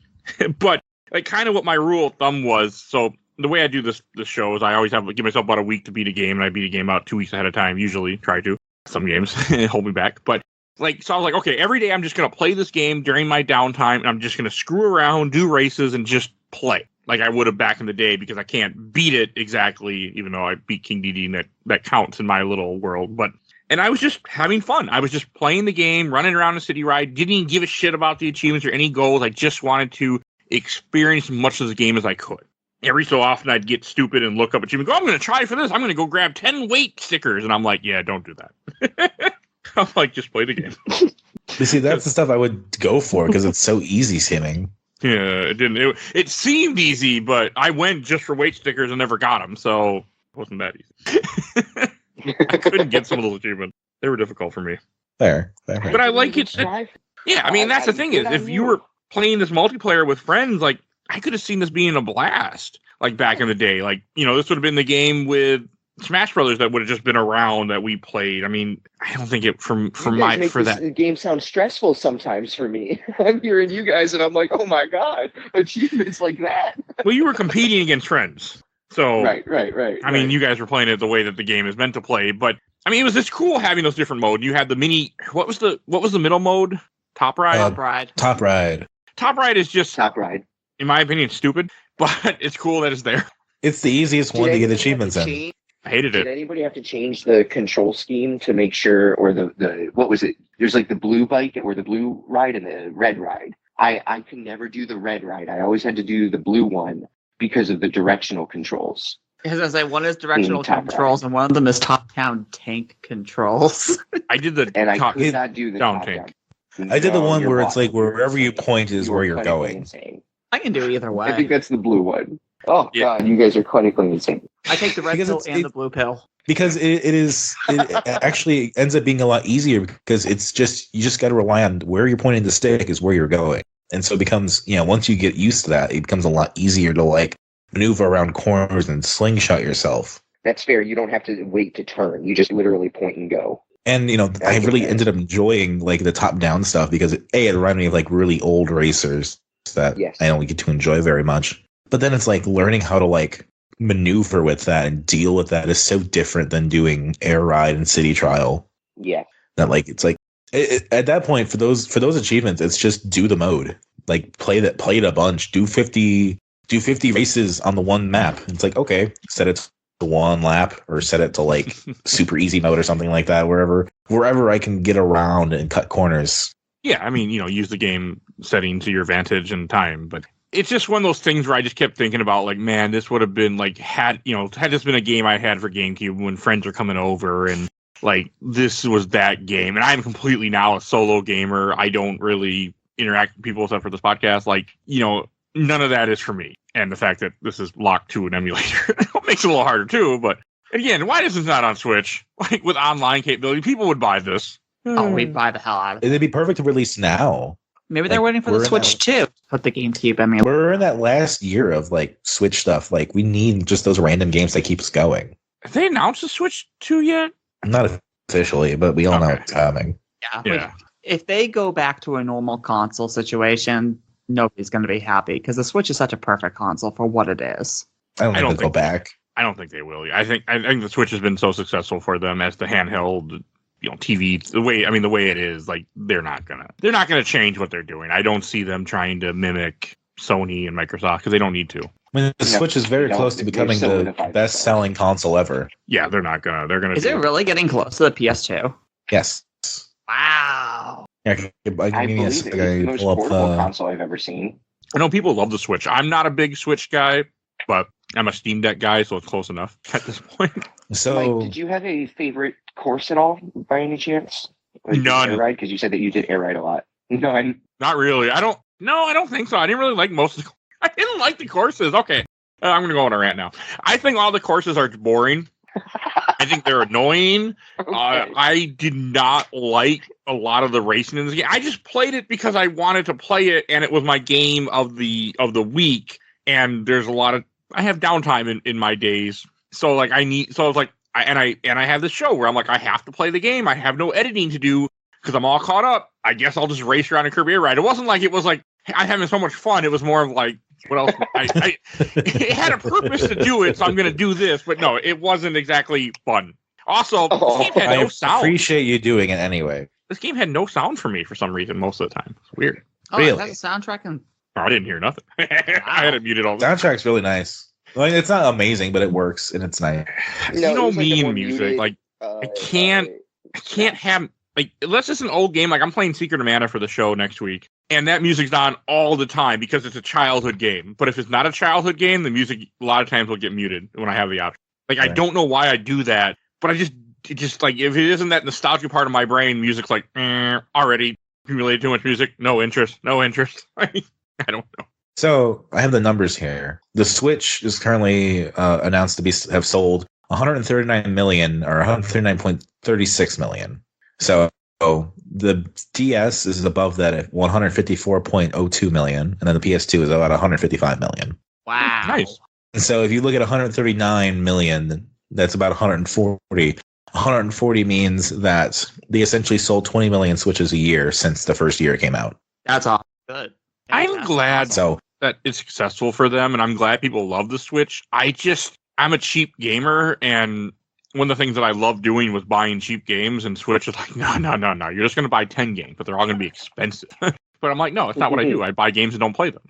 But like kind of what my rule of thumb was. So the way I do this show is I always give myself about a week to beat a game, and I beat a game about 2 weeks ahead of time. Usually try to. Some games hold me back, but like, so I was like, okay, every day I'm just going to play this game during my downtime, and I'm just going to screw around, do races, and just play like I would have back in the day, because I can't beat it exactly, even though I beat King DD, and that counts in my little world. And I was just having fun. I was just playing the game, running around the city ride, didn't even give a shit about the achievements or any goals. I just wanted to experience as much of the game as I could. Every so often I'd get stupid and look up achievements, go, I'm going to try for this. I'm going to go grab 10 weight stickers. And I'm like, yeah, don't do that. I'm like, just play the game. You see, that's the stuff I would go for because it's so easy skimming. Yeah, it didn't. It seemed easy, but I went just for weight stickers and never got them. So it wasn't that easy. I couldn't get some of those achievements. They were difficult for me. Fair. But I like it. Yeah, I mean, that's the thing is, if you were playing this multiplayer with friends, like, I could have seen this being a blast, like, back in the day. Like, you know, this would have been the game with Smash Brothers that would have just been around that we played. I mean, I don't think it for that. The game sounds stressful sometimes for me. I'm hearing you guys, and I'm like, oh my god, achievements like that. Well, you were competing against friends. So right. I mean, you guys were playing it the way that the game is meant to play, but I mean, it was just cool having those different modes. You had the mini. What was the middle mode? Top Ride. Top Ride. Top Ride is just Top Ride. In my opinion, stupid, but it's cool that it's there. It's the easiest one to get achievements in. I hated it. Did anybody have to change the control scheme to make sure, or the what was it? There's like the blue bike or the blue ride and the red ride. I could never do the red ride. I always had to do the blue one because of the directional controls. As I say, one is directional controls, and one of them is top-down tank controls. I did the and I could not do the down top-down. tank. I did the one where it's like wherever you point is where you're going. Insane. I can do either way. I think that's the blue one. Oh Yeah. god, you guys are clinically insane. I take the red pill and the blue pill. Because it actually ends up being a lot easier because you just got to rely on where you're pointing the stick is where you're going. And so it becomes, once you get used to that, it becomes a lot easier to like maneuver around corners and slingshot yourself. That's fair. You don't have to wait to turn. You just literally point and go. And, I really ended up enjoying like the top down stuff because it reminded me of like really old racers that I don't get to enjoy very much. But then it's like learning how to like maneuver with that and deal with that is so different than doing Air Ride and City Trial. Yeah. That like, it's like, at that point for those achievements, it's just do the mode, like play it a bunch, do 50 races on the one map. It's like, okay, set it to one lap or set it to like super easy mode or something like that, wherever I can get around and cut corners. Yeah, I mean, use the game setting to your advantage and time, but it's just one of those things where I just kept thinking about like, man, this would have been like had this been a game I had for GameCube when friends are coming over and like this was that game. And I'm completely now a solo gamer. I don't really interact with people except for this podcast. Like, none of that is for me. And the fact that this is locked to an emulator makes it a little harder too. But again, why is this not on Switch? Like with online capability, people would buy this. Oh, we'd buy the hell out of it. It'd be perfect to release now. Maybe they're waiting for the Switch too. Put the GameCube emulator. We're in that last year of like Switch stuff. Like we need just those random games that keep us going. Have they announced the Switch 2 yet? Not officially, but we all know it's coming. Yeah. If they go back to a normal console situation, nobody's going to be happy because the Switch is such a perfect console for what it is. I don't think they'll go back. I don't think they will. I think the Switch has been so successful for them as the handheld, TV. The way it is, like they're not gonna change what they're doing. I don't see them trying to mimic Sony and Microsoft because they don't need to. I mean, the Switch is very close to becoming the best-selling console ever. Yeah, they're not gonna. They're gonna. Is it really getting close to the PS2? Yes. Wow. Yeah, I I can believe it. It's the most pull up portable the. console I've ever seen. I know people love the Switch. I'm not a big Switch guy, but I'm a Steam Deck guy, so it's close enough at this point. So, Mike, did you have a favorite course at all by any chance? Like None. Air Ride, because you said that you did Air Ride a lot. None. Not really. I don't think so. I didn't really like most of the. I didn't like the courses. Okay, I'm gonna go on a rant now. I think all the courses are boring. I think they're annoying. Okay. I did not like a lot of the racing in this game. I just played it because I wanted to play it, and it was my game of the week. And there's a lot of I have downtime in my days, so like I was like I have this show where I'm like I have to play the game. I have no editing to do because I'm all caught up. I guess I'll just race around in Kirby Air Ride. It wasn't like I'm having so much fun. It was more of like, what else? It had a purpose to do it, so I'm going to do this. But no, it wasn't exactly fun. Also, this game had no sound. I appreciate you doing it anyway. This game had no sound for me for some reason most of the time. It's weird. Oh, Really? it has a soundtrack and I didn't hear nothing. I had it muted all the time. Soundtrack's really nice. I mean, it's not amazing, but it works and it's nice. You No, it know was like me a more and music. muted, Like, I can't have, like, unless it's an old game. Like, I'm playing Secret of Mana for the show next week, and that music's on all the time because it's a childhood game. But if it's not a childhood game, the music a lot of times will get muted when I have the option. Like, I don't know why I do that, but it just like, if it isn't that nostalgia part of my brain, music's like, already accumulated too much music, no interest. I don't know. So I have the numbers here. The Switch is currently announced to have sold 139 million or 139.36 million. So the DS is above that at 154.02 million, and then the PS2 is about 155 million. wow. Nice. And so if you look at 139 million, that's about 140. 140 means that they essentially sold 20 million Switches a year since the first year it came out. That's all good. I'm glad So that it's successful for them, and I'm glad people love the Switch. I'm a cheap gamer, and one of the things that I love doing was buying cheap games, and Switch is like, no. You're just going to buy 10 games, but they're all going to be expensive. But I'm like, no, it's not what I do. I buy games and don't play them.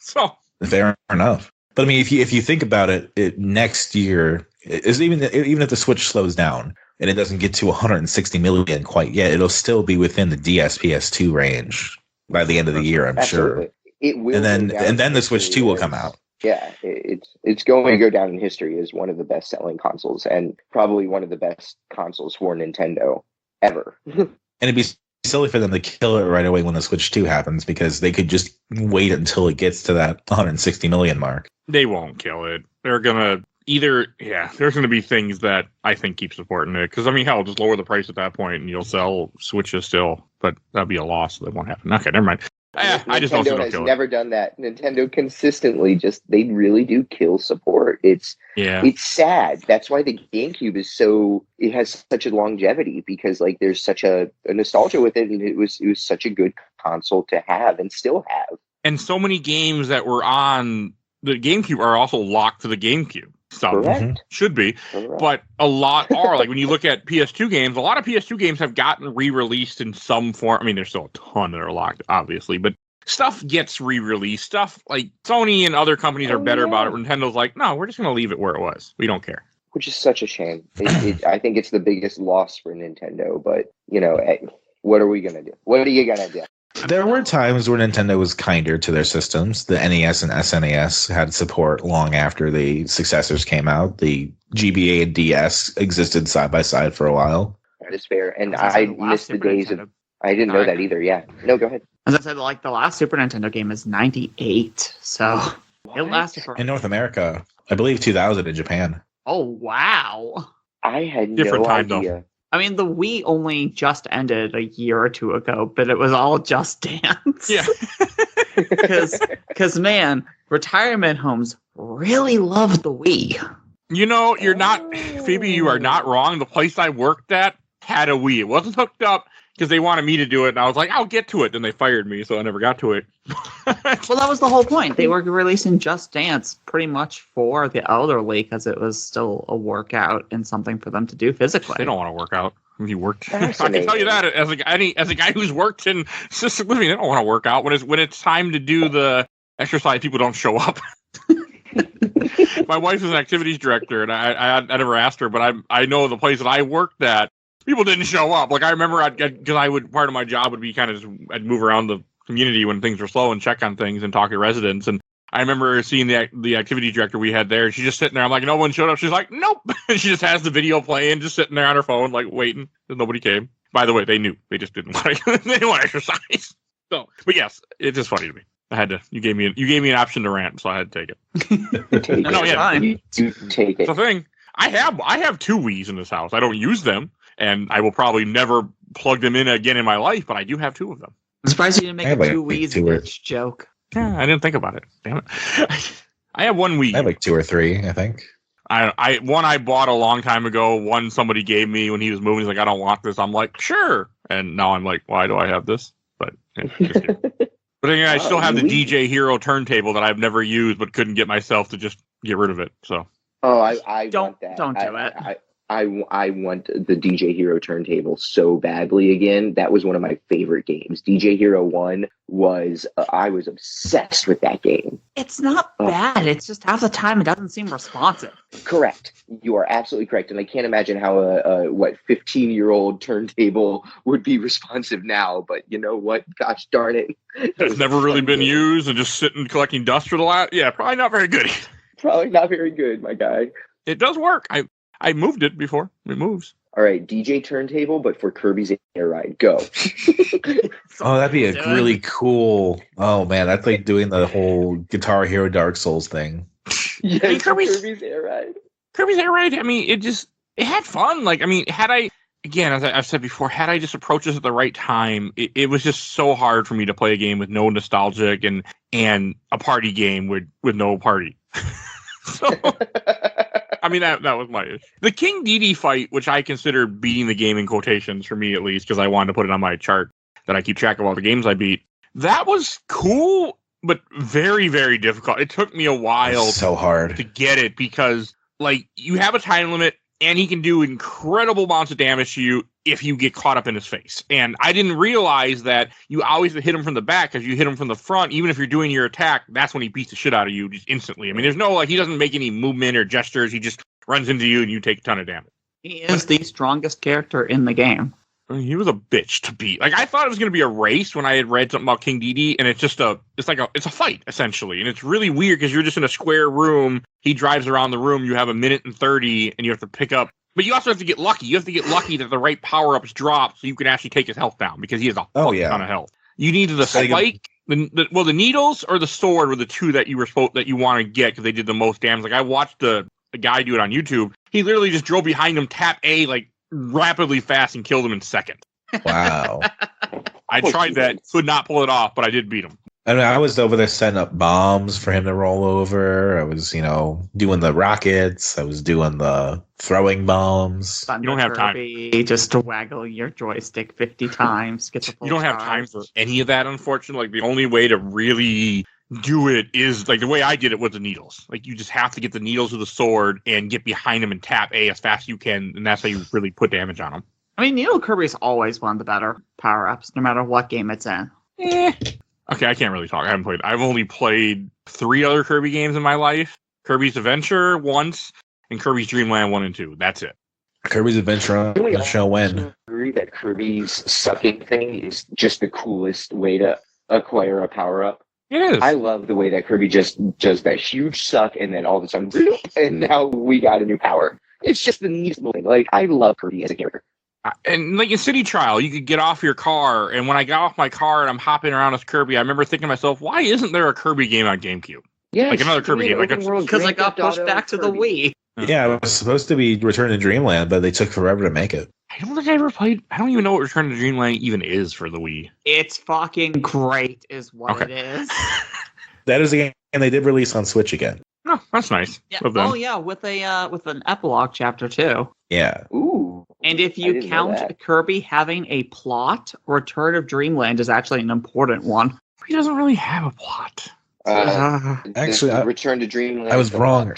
So fair enough. But I mean, if you think about it, next year is even if the Switch slows down and it doesn't get to 160 million quite yet, it'll still be within the DS PS2 range by the end of the year, I'm Absolutely. sure. It will. And go down then in the Switch 2 will come out. Yeah, it's going to go down in history as one of the best selling consoles and probably one of the best consoles for Nintendo ever. And it'd be silly for them to kill it right away when the Switch 2 happens, because they could just wait until it gets to that 160 million mark. they won't kill it. They're going to there's going to be things that I think keep supporting it. Because, I mean, hell, just lower the price at that point and you'll sell Switches still. But that'd be a loss. That won't happen. Okay, never mind. I just don't see Nintendo has never done that. Nintendo consistently they really do kill support. It's sad. That's why the GameCube it has such a longevity, because like there's such a nostalgia with it, and it was such a good console to have and still have. And so many games that were on the GameCube are also locked to the GameCube. Some should be, but a lot are. Like when you look at PS2 games, a lot of PS2 games have gotten re-released in some form. I mean, there's still a ton that are locked, obviously, but stuff gets re-released. Stuff like Sony and other companies are better about it. Nintendo's like, no, we're just going to leave it where it was. We don't care. Which is such a shame. I think it's the biggest loss for Nintendo, but what are we going to do? What are you going to do? There were times where Nintendo was kinder to their systems. The NES and SNES had support long after the successors came out. The GBA and DS existed side by side for a while. That is fair. And I missed the days of... I didn't know that either, yeah. No, go ahead. As I said, like the last Super Nintendo game is 98, so it lasted for... In North America, I believe 2000 in Japan. Oh, wow. I had Different no time, idea. though. I mean, the Wii only just ended a year or two ago, but it was all Just Dance. Yeah. Because, man, retirement homes really love the Wii. You're not... Phoebe, you are not wrong. The place I worked at had a Wii. It wasn't hooked up because they wanted me to do it, and I was like, I'll get to it. Then they fired me, so I never got to it. Well, that was the whole point. They were releasing Just Dance pretty much for the elderly because it was still a workout and something for them to do physically. They don't want to work out. He worked. I can tell you that as a guy who's worked in assisted living, they don't want to work out. When it's time to do the exercise, people don't show up. My wife is an activities director, and I never asked her, but I know the place that I worked at. people didn't show up. Like I remember, part of my job would be kind of I'd move around the community when things were slow and check on things and talk to residents. And I remember seeing the activity director we had there. She's just sitting there. I'm like, no one showed up. She's like, nope. And she just has the video playing, just sitting there on her phone, like waiting. Nobody came. By the way, they knew. They just didn't want to. They didn't want to exercise. So, but yes, it's just funny to me. I had to. You gave me an option to rant, so I had to take it. You take it. The thing. I have 2 Wiis in this house. I don't use them, and I will probably never plug them in again in my life. But I do have 2 of them. I'm surprised you didn't make a 2 Wiis bitch joke. Yeah, I didn't think about it. Damn it. I have 1 Wii. I have like 2 or 3, I think. One I bought a long time ago. One somebody gave me when he was moving. He's like, I don't want this. I'm like, sure. And now I'm like, why do I have this? But but again, I still have the DJ Hero turntable that I've never used, but couldn't get myself to just get rid of it. So. Oh, I don't want that. Don't do it. I want the DJ Hero turntable so badly again. That was one of my favorite games. DJ Hero 1 was, I was obsessed with that game. It's not bad. It's just half the time it doesn't seem responsive. Correct. You are absolutely correct. And I can't imagine how a 15-year-old turntable would be responsive now. But you know what? Gosh darn it. It's never really been used and just sitting collecting dust for the last. Yeah, probably not very good. Probably not very good, my guy. It does work. I moved it before. It moves. All right, DJ turntable, but for Kirby's Air Ride. Go. Oh, that'd be a really cool. Oh man, that's like doing the whole Guitar Hero Dark Souls thing. Yeah, I mean, Kirby's Air Ride. Kirby's Air Ride. I mean, it had fun. Like, I mean, had I, again, as I've said before, had I just approached this at the right time, it was just so hard for me to play a game with no nostalgic and a party game with no party. So. I mean, that was my issue. The King Dedede fight, which I consider beating the game in quotations for me at least, because I wanted to put it on my chart that I keep track of all the games I beat. That was cool, but very, very difficult. It took me a while so hard to get it because, like, you have a time limit and he can do incredible amounts of damage to you if you get caught up in his face. And I didn't realize that you always hit him from the back because you hit him from the front. Even if you're doing your attack, that's when he beats the shit out of you just instantly. I mean, there's no, like, he doesn't make any movement or gestures. He just runs into you and you take a ton of damage. He is the strongest character in the game. I mean, he was a bitch to beat. Like, I thought it was going to be a race when I had read something about King Dedede, and it's a fight, essentially. And it's really weird because you're just in a square room. He drives around the room. You have 1:30, and you have to pick up. But you also have to get lucky. You have to get lucky that the right power-ups drop so you can actually take his health down because he has a ton of health. You needed the spike. The needles or the sword were the two that you want to get because they did the most damage. Like, I watched a guy do it on YouTube. He literally just drove behind him, tap A, like, rapidly fast and killed him in seconds. Wow. I tried that, could not pull it off, but I did beat him. I mean, I was over there setting up bombs for him to roll over. I was, doing the rockets. I was doing the throwing bombs. You don't have time. Just to waggle your joystick 50 times. Get the full you don't have time for any of that, unfortunately. Like, the only way to really do it is, like, the way I did it was the needles. Like, you just have to get the needles with the sword and get behind him and tap A as fast as you can, and that's how you really put damage on him. I mean, Needle Kirby is always one of the better power-ups, no matter what game it's in. Okay, I can't really talk. I've only played 3 other Kirby games in my life. Kirby's Adventure once, and Kirby's Dreamland 1 and 2. That's it. Kirby's Adventure on the show when? Agree that Kirby's sucking thing is just the coolest way to acquire a power-up. It is. I love the way that Kirby just does that huge suck, and then all of a sudden, and now we got a new power. It's just the neatest thing. Like, I love Kirby as a character. And like in City Trial, you could get off your car, and when I got off my car and I'm hopping around as Kirby, I remember thinking to myself, why isn't there a Kirby game on GameCube? Yeah, like another Kirby game. Because I got pushed back to the Wii. Yeah, it was supposed to be Return to Dreamland, but they took forever to make it. I don't think I ever played. I don't even know what Return to Dreamland even is for the Wii. It's fucking great, is what it is. That is a game they did release on Switch again. Oh, that's nice. Yeah. Oh yeah, with an epilogue chapter too. Yeah. Ooh. And if you count Kirby having a plot, Return of Dreamland is actually an important one. He doesn't really have a plot. Actually, Return to Dreamland. I was wrong.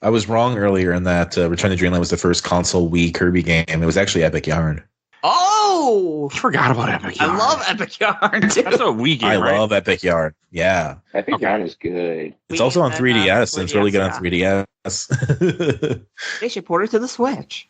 I was wrong earlier in that Return to Dreamland was the first console Wii Kirby game. It was actually Epic Yarn. Oh! I forgot about Epic Yarn. I love Epic Yarn, too. That's a Wii game, I love Epic Yarn. Yeah. Epic Yarn is good. It's also on 3DS, and it's really good on 3DS. They should port it to the Switch.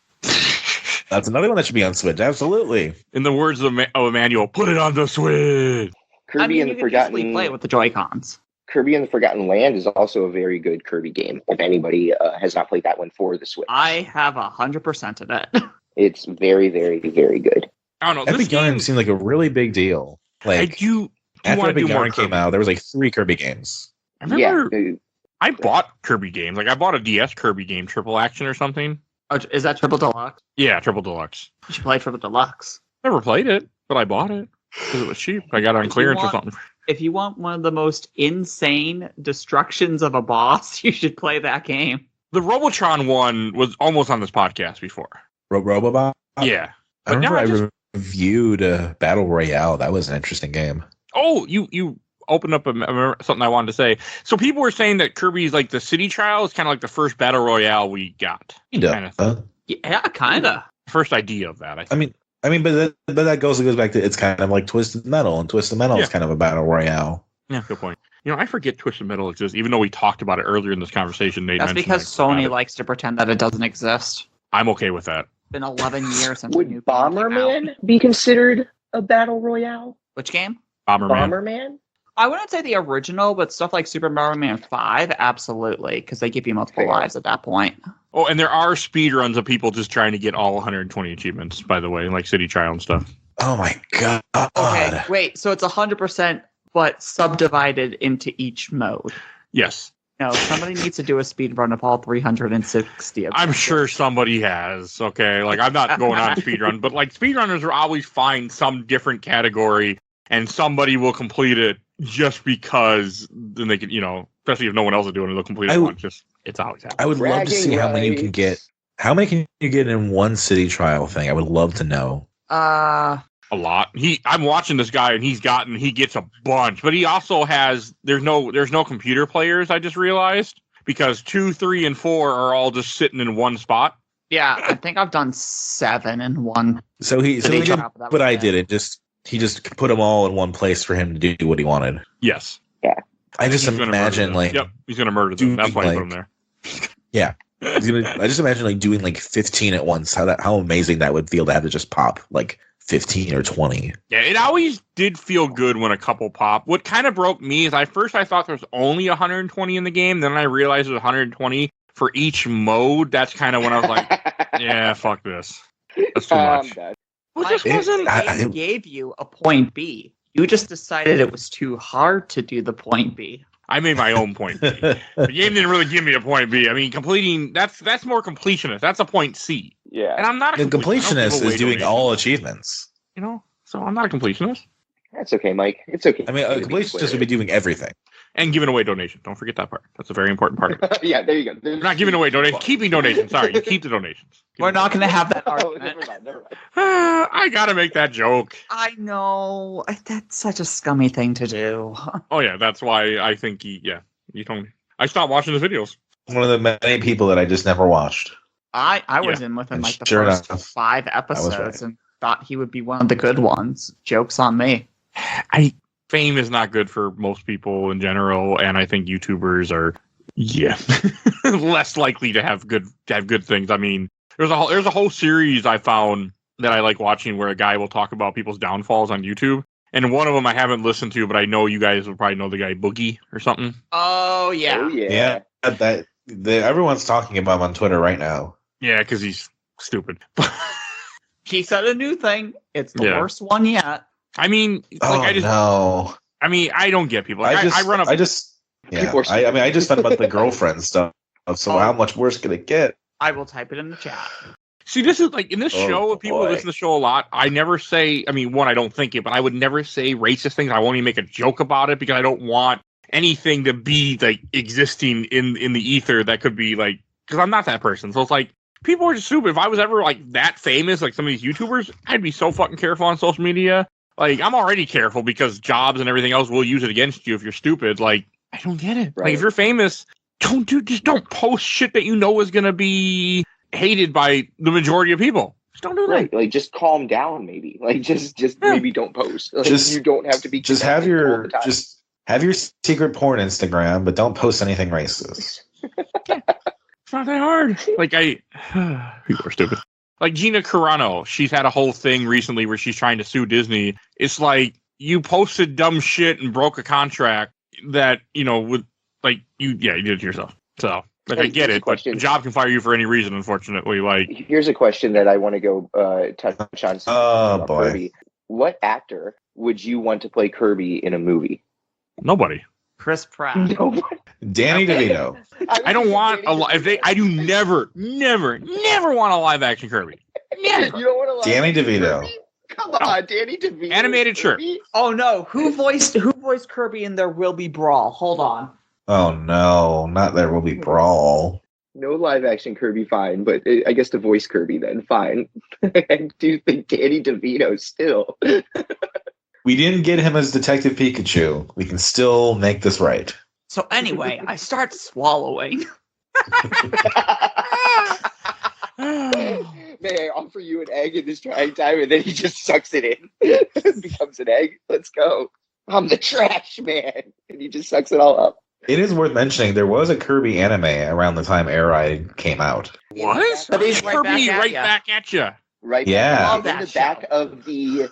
That's another one that should be on Switch. Absolutely. In the words of Emmanuel, put it on the Switch. Kirby and you the can easily Forgotten play it with the Joy-Cons. Kirby and the Forgotten Land is also a very good Kirby game. If anybody has not played that one for the Switch, I have 100% of it. it's very, very, very good. I don't know. Epic Yarn seemed like a really big deal. Like, I do after want to Epic do more Yarn came Kirby. out, there was like 3 Kirby games. I remember Yeah, I bought Kirby games. Like I bought a DS Kirby game, Triple Action or something. Oh, is that Triple Deluxe? Yeah, Triple Deluxe. You should play Triple Deluxe. Never played it, but I bought it because it was cheap. I got it on clearance or something. If you want one of the most insane destructions of a boss, you should play that game. The Robotron one was almost on this podcast before. Robobot? Yeah. I But now remember I reviewed Battle Royale. That was an interesting game. Oh, you opened up something I wanted to say. So people were saying that Kirby's like the City Trial is kind of like the first Battle Royale we got. Kind of Yeah, kind of. first idea of that. I mean, but that goes back to it's kind of like Twisted Metal, and Twisted Metal is kind of a battle royale. Yeah, good point. I forget Twisted Metal exists, even though we talked about it earlier in this conversation. Nate That's mentioned because Sony it. likes to pretend that it doesn't exist. I'm okay with that. It's been 11 years since the new Would game came out. Bomberman be considered a battle royale? Which game? Bomberman. Bomberman? I wouldn't say the original, but stuff like Super Mario Man 5, absolutely, because they give you multiple Fair. lives at that point. Oh, and there are speedruns of people just trying to get all 120 achievements, by the way, like City Trial and stuff. Oh my god! Okay, wait, so it's 100%, but subdivided into each mode. Yes. No, somebody needs to do a speed run of all 360 of I'm them. sure somebody has, okay? Like, I'm not going on speedrun, but, like, speedrunners will always find some different category, and somebody will complete it just because then they can, especially if no one else is doing it, they'll complete it once. It's always happening. I would love to see how many you can get. How many can you get in one City Trial thing? I would love to know. A lot. I'm watching this guy, and he gets a bunch, but he also has. There's no computer players. I just realized because 2, 3, and 4 are all just sitting in one spot. Yeah, I think I've done 7 in one. So he did, but I did it. He just put them all in one place for him to do what he wanted. Yes. Yeah. I just imagine he's gonna murder them. That's why he put them there. Yeah. I just imagine doing 15 at once. How amazing that would feel to have to just pop 15 or 20. Yeah, it always did feel good when a couple pop. What kind of broke me is I thought there was only 120 in the game. Then I realized it was 120 for each mode. That's kind of when I was like, yeah, fuck this. That's too much. Well, this wasn't. I gave you a point B. You just decided it was too hard to do the point B. I made my own point B. The game didn't really give me a point B. I mean, completing that's more completionist. That's a point C. Yeah. And I'm not a completionist is doing all achievements. So I'm not a completionist. That's okay, Mike. It's okay. I mean, a completionist would be doing everything. And giving away donations. Don't forget that part. That's a very important part of it. Yeah, there you go. We're not giving away donations. Keeping donations. Sorry, you keep the donations. We're not going to have that Oh, argument. never mind. I gotta make that joke. I know. That's such a scummy thing to do. Oh yeah, that's why I think you told me. I stopped watching his videos. One of the many people that I just never watched. I was in with him And the sure first enough, 5 episodes and thought he would be one of the good ones. Joke's on me. Fame is not good for most people in general, and I think YouTubers are less likely to have good things. I mean, there's a whole series I found that I like watching where a guy will talk about people's downfalls on YouTube. And one of them I haven't listened to, but I know you guys will probably know the guy Boogie or something. Oh, yeah. Oh, yeah. Everyone's talking about him on Twitter right now. Yeah, because he's stupid. He said a new thing. It's the Yeah. worst one yet. I mean, no. I mean, I don't get people. Like, I run up. I just found about the girlfriend stuff. So how much worse can it get? I will type it in the chat. See, this is like in this Oh, show, if people boy. listen to the show a lot, I never say, I mean, one, I don't think it, but I would never say racist things. I won't even make a joke about it because I don't want anything to be like existing in the ether that could be like, because I'm not that person. So it's like, people are just stupid. If I was ever like that famous, like some of these YouTubers, I'd be so fucking careful on social media. Like, I'm already careful because jobs and everything else will use it against you if you're stupid. Like, I don't get it. Right. Like, if you're famous, just don't post shit that you know is going to be hated by the majority of people. Just don't do that. Right. Like, just calm down, maybe. Like, just maybe don't post. Like, you don't have to be. Just have all the time. have your secret porn Instagram, but don't post anything racist. It's not that hard. Like, people are stupid. Like Gina Carano, she's had a whole thing recently where she's trying to sue Disney. It's like you posted dumb shit and broke a contract that, with you did it to yourself. So I get it, but a job can fire you for any reason, unfortunately. Here's a question that I want to go touch on. Oh boy. Kirby. What actor would you want to play Kirby in a movie? Nobody. Chris Pratt. Nobody. Danny DeVito. I don't want I do never want a live action Kirby. Never. You don't want to Danny DeVito. Kirby? Come on, Danny DeVito. Animated, sure. Oh no, who voiced Kirby in There Will Be Brawl? Hold on. Oh no, not There Will Be Brawl. No live action Kirby, fine, but I guess to voice Kirby then, fine. I do think Danny DeVito still. We didn't get him as Detective Pikachu. We can still make this right. So anyway, I start swallowing. May I offer you an egg in this trying time? And then he just sucks it in. It becomes an egg. Let's go. I'm the trash man. And he just sucks it all up. It is worth mentioning there was a Kirby anime around the time Air Ride came out. What? But he's Kirby right back at you. Right Yeah. back in the back of the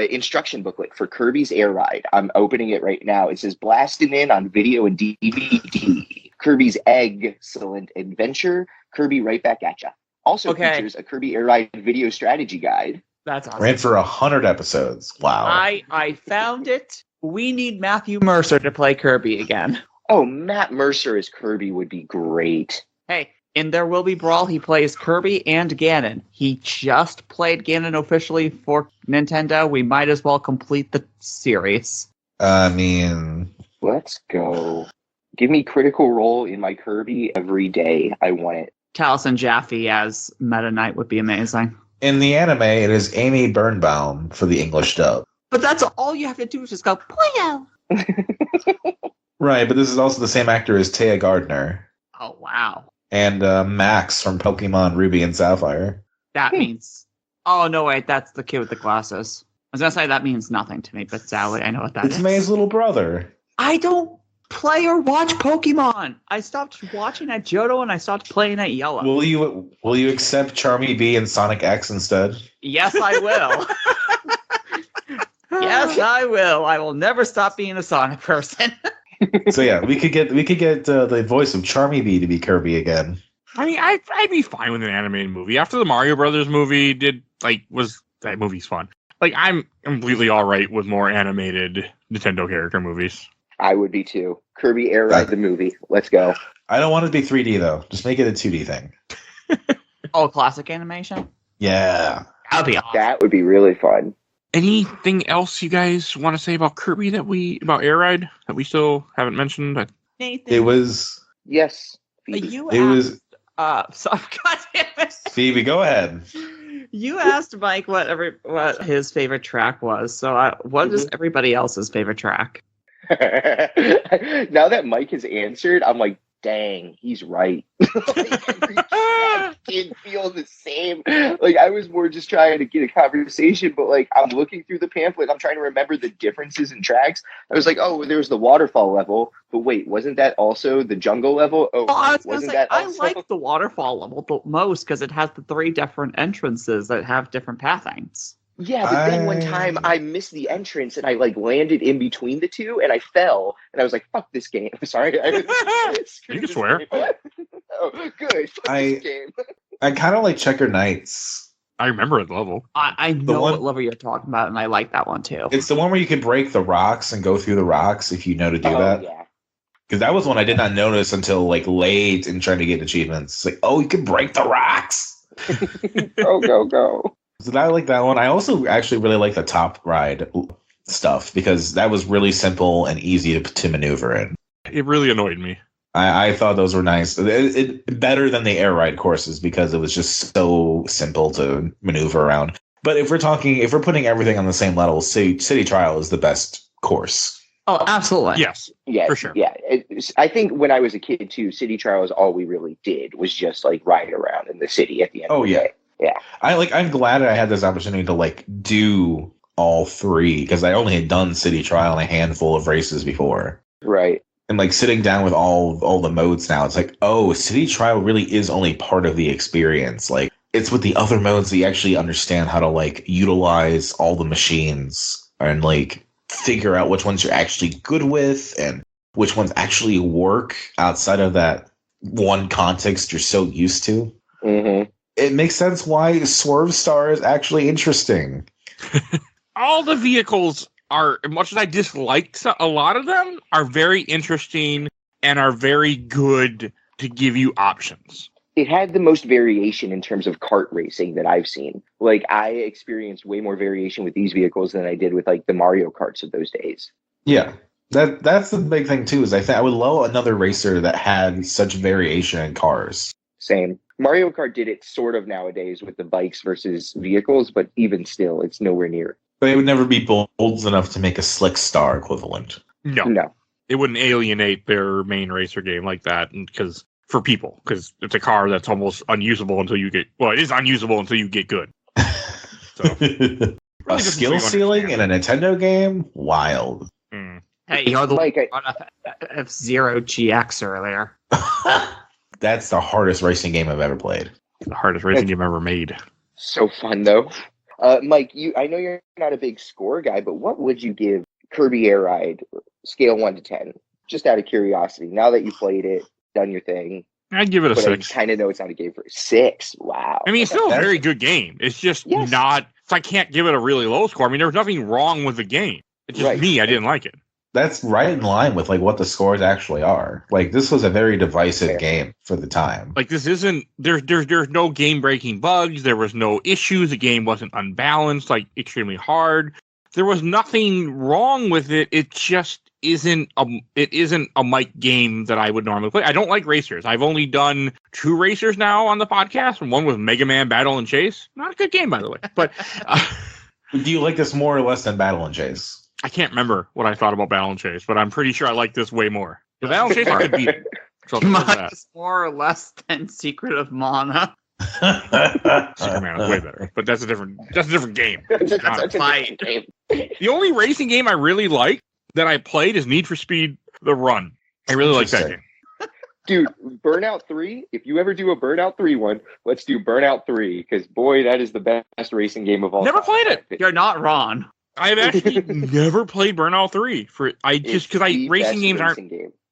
instruction booklet for Kirby's Air Ride. I'm opening it right now. It says blasting in on video and DVD. Kirby's Excellent Adventure. Kirby right back at ya. Also features a Kirby Air Ride video strategy guide. That's awesome. Ran for 100 episodes. Wow. I found it. We need Matthew Mercer to play Kirby again. Oh, Matt Mercer as Kirby would be great. Hey, in There Will Be Brawl, he plays Kirby and Ganon. He just played Ganon officially for Nintendo. We might as well complete the series. I mean... Let's go. Give me Critical Role in my Kirby every day. I want it. Taliesin Jaffe as Meta Knight would be amazing. In the anime, it is Amy Birnbaum for the English dub. But that's all you have to do is just go, Poyo! Right, but this is also the same actor as Taya Gardner. Oh, wow. And Max from Pokemon Ruby and Sapphire. That means... Oh, no, wait, that's the kid with the glasses. I was going to say that means nothing to me, but Sally, I know what that is. It's May's little brother. I don't play or watch Pokemon. I stopped watching at Johto and I stopped playing at Yellow. Will you accept Charmy B and Sonic X instead? Yes, I will. Yes, I will. I will never stop being a Sonic person. So yeah, we could get the voice of Charmy B to be Kirby again. I mean, I'd be fine with an animated movie. After the Mario Brothers movie that movie's fun. Like, I'm completely all right with more animated Nintendo character movies. I would be too. Kirby Air Ride the movie. Let's go. I don't want it to be 3D though. Just make it a 2D thing. Oh, classic animation? Yeah. That'd be awesome. That would be really fun. Anything else you guys want to say about Kirby about Air Ride that we still haven't mentioned? Nathan, It was. Yes. God damn it. Phoebe, go ahead. You asked Mike what his favorite track was. So what is everybody else's favorite track? Now that Mike has answered, I'm like, dang, he's right. Every track did feel the same. Like, I was more just trying to get a conversation, but like, I'm looking through the pamphlet, I'm trying to remember the differences in tracks. I was like, oh, there's the waterfall level, but wait, wasn't that also the jungle level? I Also? like the waterfall level the most because it has the 3 different entrances that have different pathings. Yeah, but then one time I missed the entrance and I like landed in between the two and I fell and I was like, fuck this game. Sorry. You can swear. Oh, good. Fuck this game. I kind of like Checker Knights. I remember the level. I know what level you're talking about, and I like that one too. It's the one where you can break the rocks and go through the rocks if you know to do that. Yeah. Because that was one I did not notice until like late in trying to get achievements. It's like, oh, you can break the rocks. Go. So I like that one. I also actually really like the top ride stuff because that was really simple and easy to maneuver in. It really annoyed me. I thought those were nice. It better than the air ride courses because it was just so simple to maneuver around. But if we're putting everything on the same level, City Trial is the best course. Oh, absolutely. Yes. Yeah, for sure. Yeah, I think when I was a kid too, City Trial is all we really did was just like ride around in the city at the end. Oh of the day. Yeah. I'm glad I had this opportunity to like do all 3 because I only had done City Trial in a handful of races before. Right. And like sitting down with all the modes now, it's like, oh, City Trial really is only part of the experience. Like it's with the other modes that you actually understand how to like utilize all the machines and like figure out which ones you're actually good with and which ones actually work outside of that one context you're so used to. Mm-hmm. It makes sense why Swerve Star is actually interesting. All the vehicles are, as much as I disliked a lot of them, are very interesting and are very good to give you options. It had the most variation in terms of kart racing that I've seen. Like, I experienced way more variation with these vehicles than I did with like the Mario Karts of those days. Yeah, that's the big thing too. Is I would love another racer that had such variation in cars. Same. Mario Kart did it sort of nowadays with the bikes versus vehicles, but even still, it's nowhere near. But it would never be bold enough to make a Slick Star equivalent. No. It wouldn't alienate their main racer game like that, because it's a car that's almost unusable until you get. Well, it is unusable until you get good. So, really a skill ceiling in a Nintendo game, wild. Hey, you're the like F-Zero GX earlier. That's the hardest racing game I've ever played. The hardest racing game ever made. So fun though. Mike, I know you're not a big score guy, but what would you give Kirby Air Ride scale 1 to 10? Just out of curiosity. Now that you played it, done your thing. I'd give it a 6. I kind of know it's not a game for 6. Wow. I mean, it's still a very good game. It's just not. So I can't give it a really low score. I mean, there was nothing wrong with the game. It's just me. I didn't like it. That's right in line with like what the scores actually are. Like, this was a very divisive game for the time. Like, this isn't. There's no game breaking bugs. There was no issues. The game wasn't unbalanced. Like, extremely hard. There was nothing wrong with it. It just isn't a Mike game that I would normally play. I don't like racers. I've only done 2 racers now on the podcast, and one was Mega Man Battle and Chase. Not a good game, by the way. But do you like this more or less than Battle and Chase? I can't remember what I thought about Battle and Chase, but I'm pretty sure I like this way more. The Battle and Chase I could beat it. So Mine's more or less than Secret of Mana. Superman is way better, but that's a different game. The only racing game I really like that I played is Need for Speed The Run. I really like that game. Dude, Burnout 3, if you ever do a Burnout 3 one, let's do Burnout 3, because boy, that is the best racing game of all time. Never played it. You're not wrong. I've actually never played Burnout 3 because racing games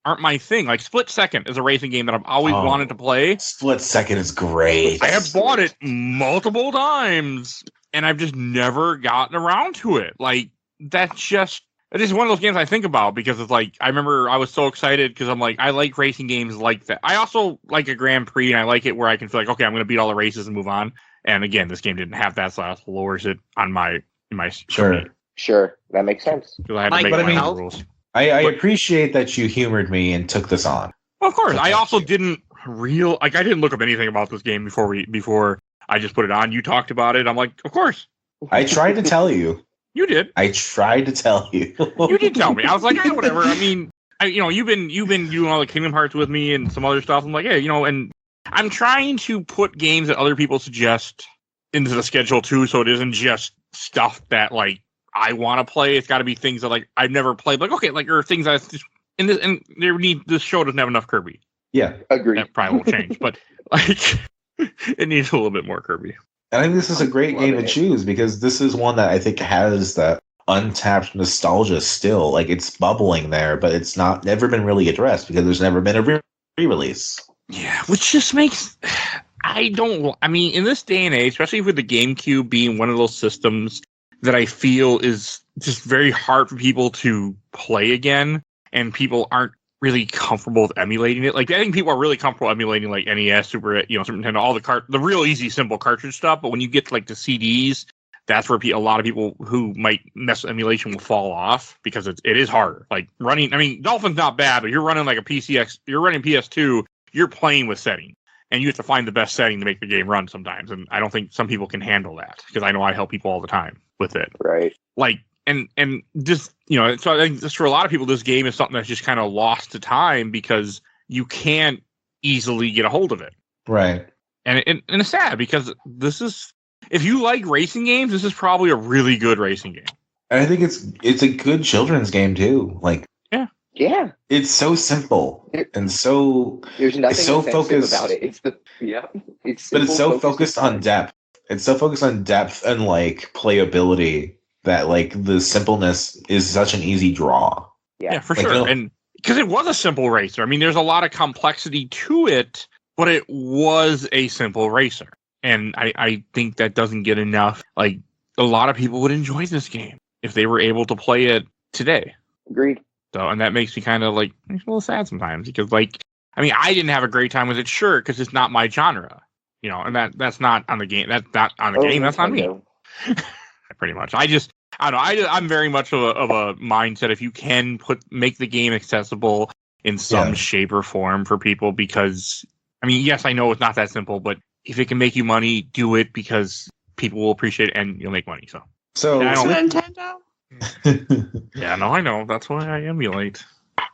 aren't my thing. Like Split Second is a racing game that I've always wanted to play. Split Second is great. I have bought it multiple times and I've just never gotten around to it. Like it is one of those games I think about because it's like I remember I was so excited because I'm like I like racing games like that. I also like a Grand Prix and I like it where I can feel like okay I'm going to beat all the races and move on. And again, this game didn't have that, so that lowers it on my Sure, that makes sense. Because I had to make my own rules. I appreciate that you humored me and took this on. Well, of course, I also didn't I didn't look up anything about this game before I just put it on. You talked about it. I'm like, of course. I tried to tell you. You did. I tried to tell you. You did tell me. I was like, whatever. I mean, you've been doing all the Kingdom Hearts with me and some other stuff. I'm like, hey, and I'm trying to put games that other people suggest into the schedule too, so it isn't just stuff that like I want to play. It's got to be things that like I've never played. Like okay, like or things that this show doesn't have enough Kirby. Yeah, agreed. That probably won't change, but like it needs a little bit more Kirby. I think this is a great game to choose because this is one that I think has that untapped nostalgia still. Like it's bubbling there, but it's never been really addressed because there's never been a re-release. Yeah, which just makes in this day and age, especially with the GameCube being one of those systems that I feel is just very hard for people to play again, and people aren't really comfortable with emulating it. Like I think people are really comfortable emulating like NES, Super Nintendo, all the real easy, simple cartridge stuff. But when you get to like the CDs, that's where a lot of people who might mess with emulation will fall off because it is harder. Like running, I mean, Dolphin's not bad, but you're running like you're running PS2, you're playing with settings. And you have to find the best setting to make the game run sometimes. And I don't think some people can handle that because I know I help people all the time with it. Right. Like, and just, so I think just for a lot of people, this game is something that's just kind of lost to time because you can't easily get a hold of it. Right. And it's sad because if you like racing games, this is probably a really good racing game. And I think it's a good children's game too. Like, Yeah. It's so simple and so There's nothing so offensive focused about it. It's it's but it's simple, so focused on fun. depth. It's so focused on depth and like playability that like the simpleness is such an easy draw. Yeah, for Like, sure. you know- And because it was a simple racer. I mean, there's a lot of complexity to it, but it was a simple racer. And I think that doesn't get enough. Like, a lot of people would enjoy this game if they were able to play it today. Agreed. So, and that makes me kind of like a little sad sometimes because, like, I mean, I didn't have a great time with it, sure, because it's not my genre, you know, and that's not on the game. That's not on the game. That's on me. Pretty much. I don't know. I'm very much of a mindset. If you can make the game accessible in some shape or form for people, because I mean, yes, I know it's not that simple, but if it can make you money, do it because people will appreciate it and you'll make money. So It's Nintendo. yeah, no, I know. That's why I emulate.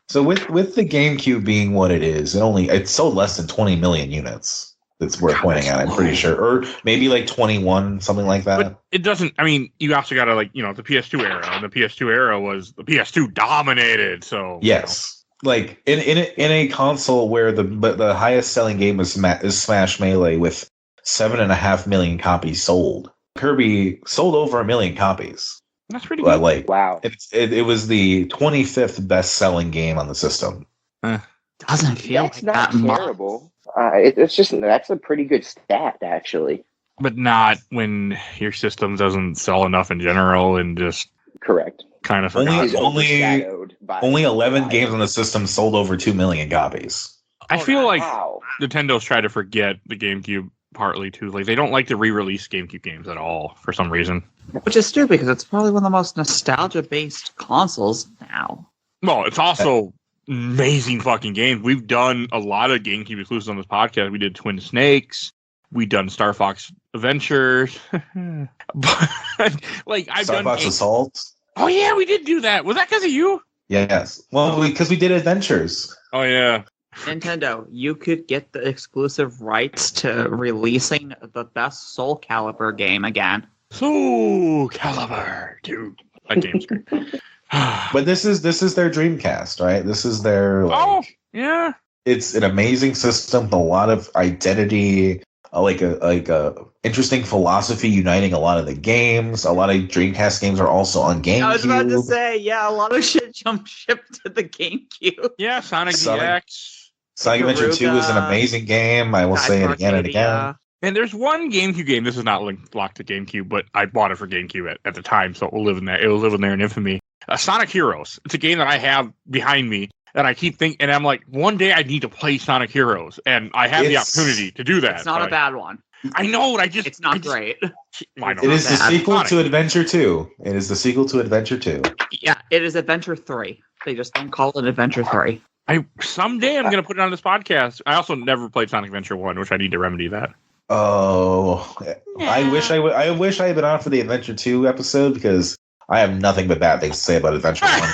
So with the GameCube being what it is, it sold less than 20 million units. That's worth pointing out, I'm pretty sure. Or maybe like 21, something like that. But it doesn't, I mean, you also got to like, you know, the PS2 era. And the PS2 era was, the PS2 dominated, so. Yes. Like, in a console where the highest selling game is Smash Melee with 7.5 million copies sold. Kirby sold over 1 million copies. That's pretty good. Like, wow. It was the 25th best selling game on the system. Doesn't feel That's like not that terrible. That's a pretty good stat, actually. But not when your system doesn't sell enough in general and just Correct. kind of Only- forgotten. Overshadowed by Only 11 by- games on the system sold over 2 million copies. I feel like Wow. Nintendo's tried to forget the GameCube partly too. Like they don't like to re-release GameCube games at all for some reason. Which is stupid because it's probably one of the most nostalgia-based consoles now. Well, it's also amazing fucking games. We've done a lot of GameCube exclusives on this podcast. We did Twin Snakes. We done Star Fox Adventures. But like I've Star done. Fox Assault. Oh yeah, we did do that. Was that because of you? Yes. Well, because we did Adventures. Oh yeah. Nintendo, you could get the exclusive rights to releasing the best Soul Calibur game again. Soul Calibur, dude. That game's great. But this is their Dreamcast, right? This is their yeah. It's an amazing system with a lot of identity, like a interesting philosophy uniting a lot of the games. A lot of Dreamcast games are also on GameCube. I was about to say, yeah, a lot of shit jumped ship to the GameCube. Yeah, Sonic Sonic- DX. Sonic Adventure 2 is an amazing game. I will say it again and again. And there's one GameCube game. This is not locked to GameCube, but I bought it for GameCube at the time, so it will live in there. It will live in there in infamy. Sonic Heroes. It's a game that I have behind me, and I keep thinking, and I'm like, one day I need to play Sonic Heroes, and I have the opportunity to do that. It's not a bad one. I know, It's not great. I know. It is the bad. sequel Sonic. to Adventure 2. It is the sequel to Adventure 2. Yeah, it is Adventure 3. They just don't call it Adventure 3. Someday I'm going to put it on this podcast. I also never played Sonic Adventure 1, which I need to remedy that. Oh, I wish I had been on for the Adventure 2 episode because I have nothing but bad things to say about Adventure 1.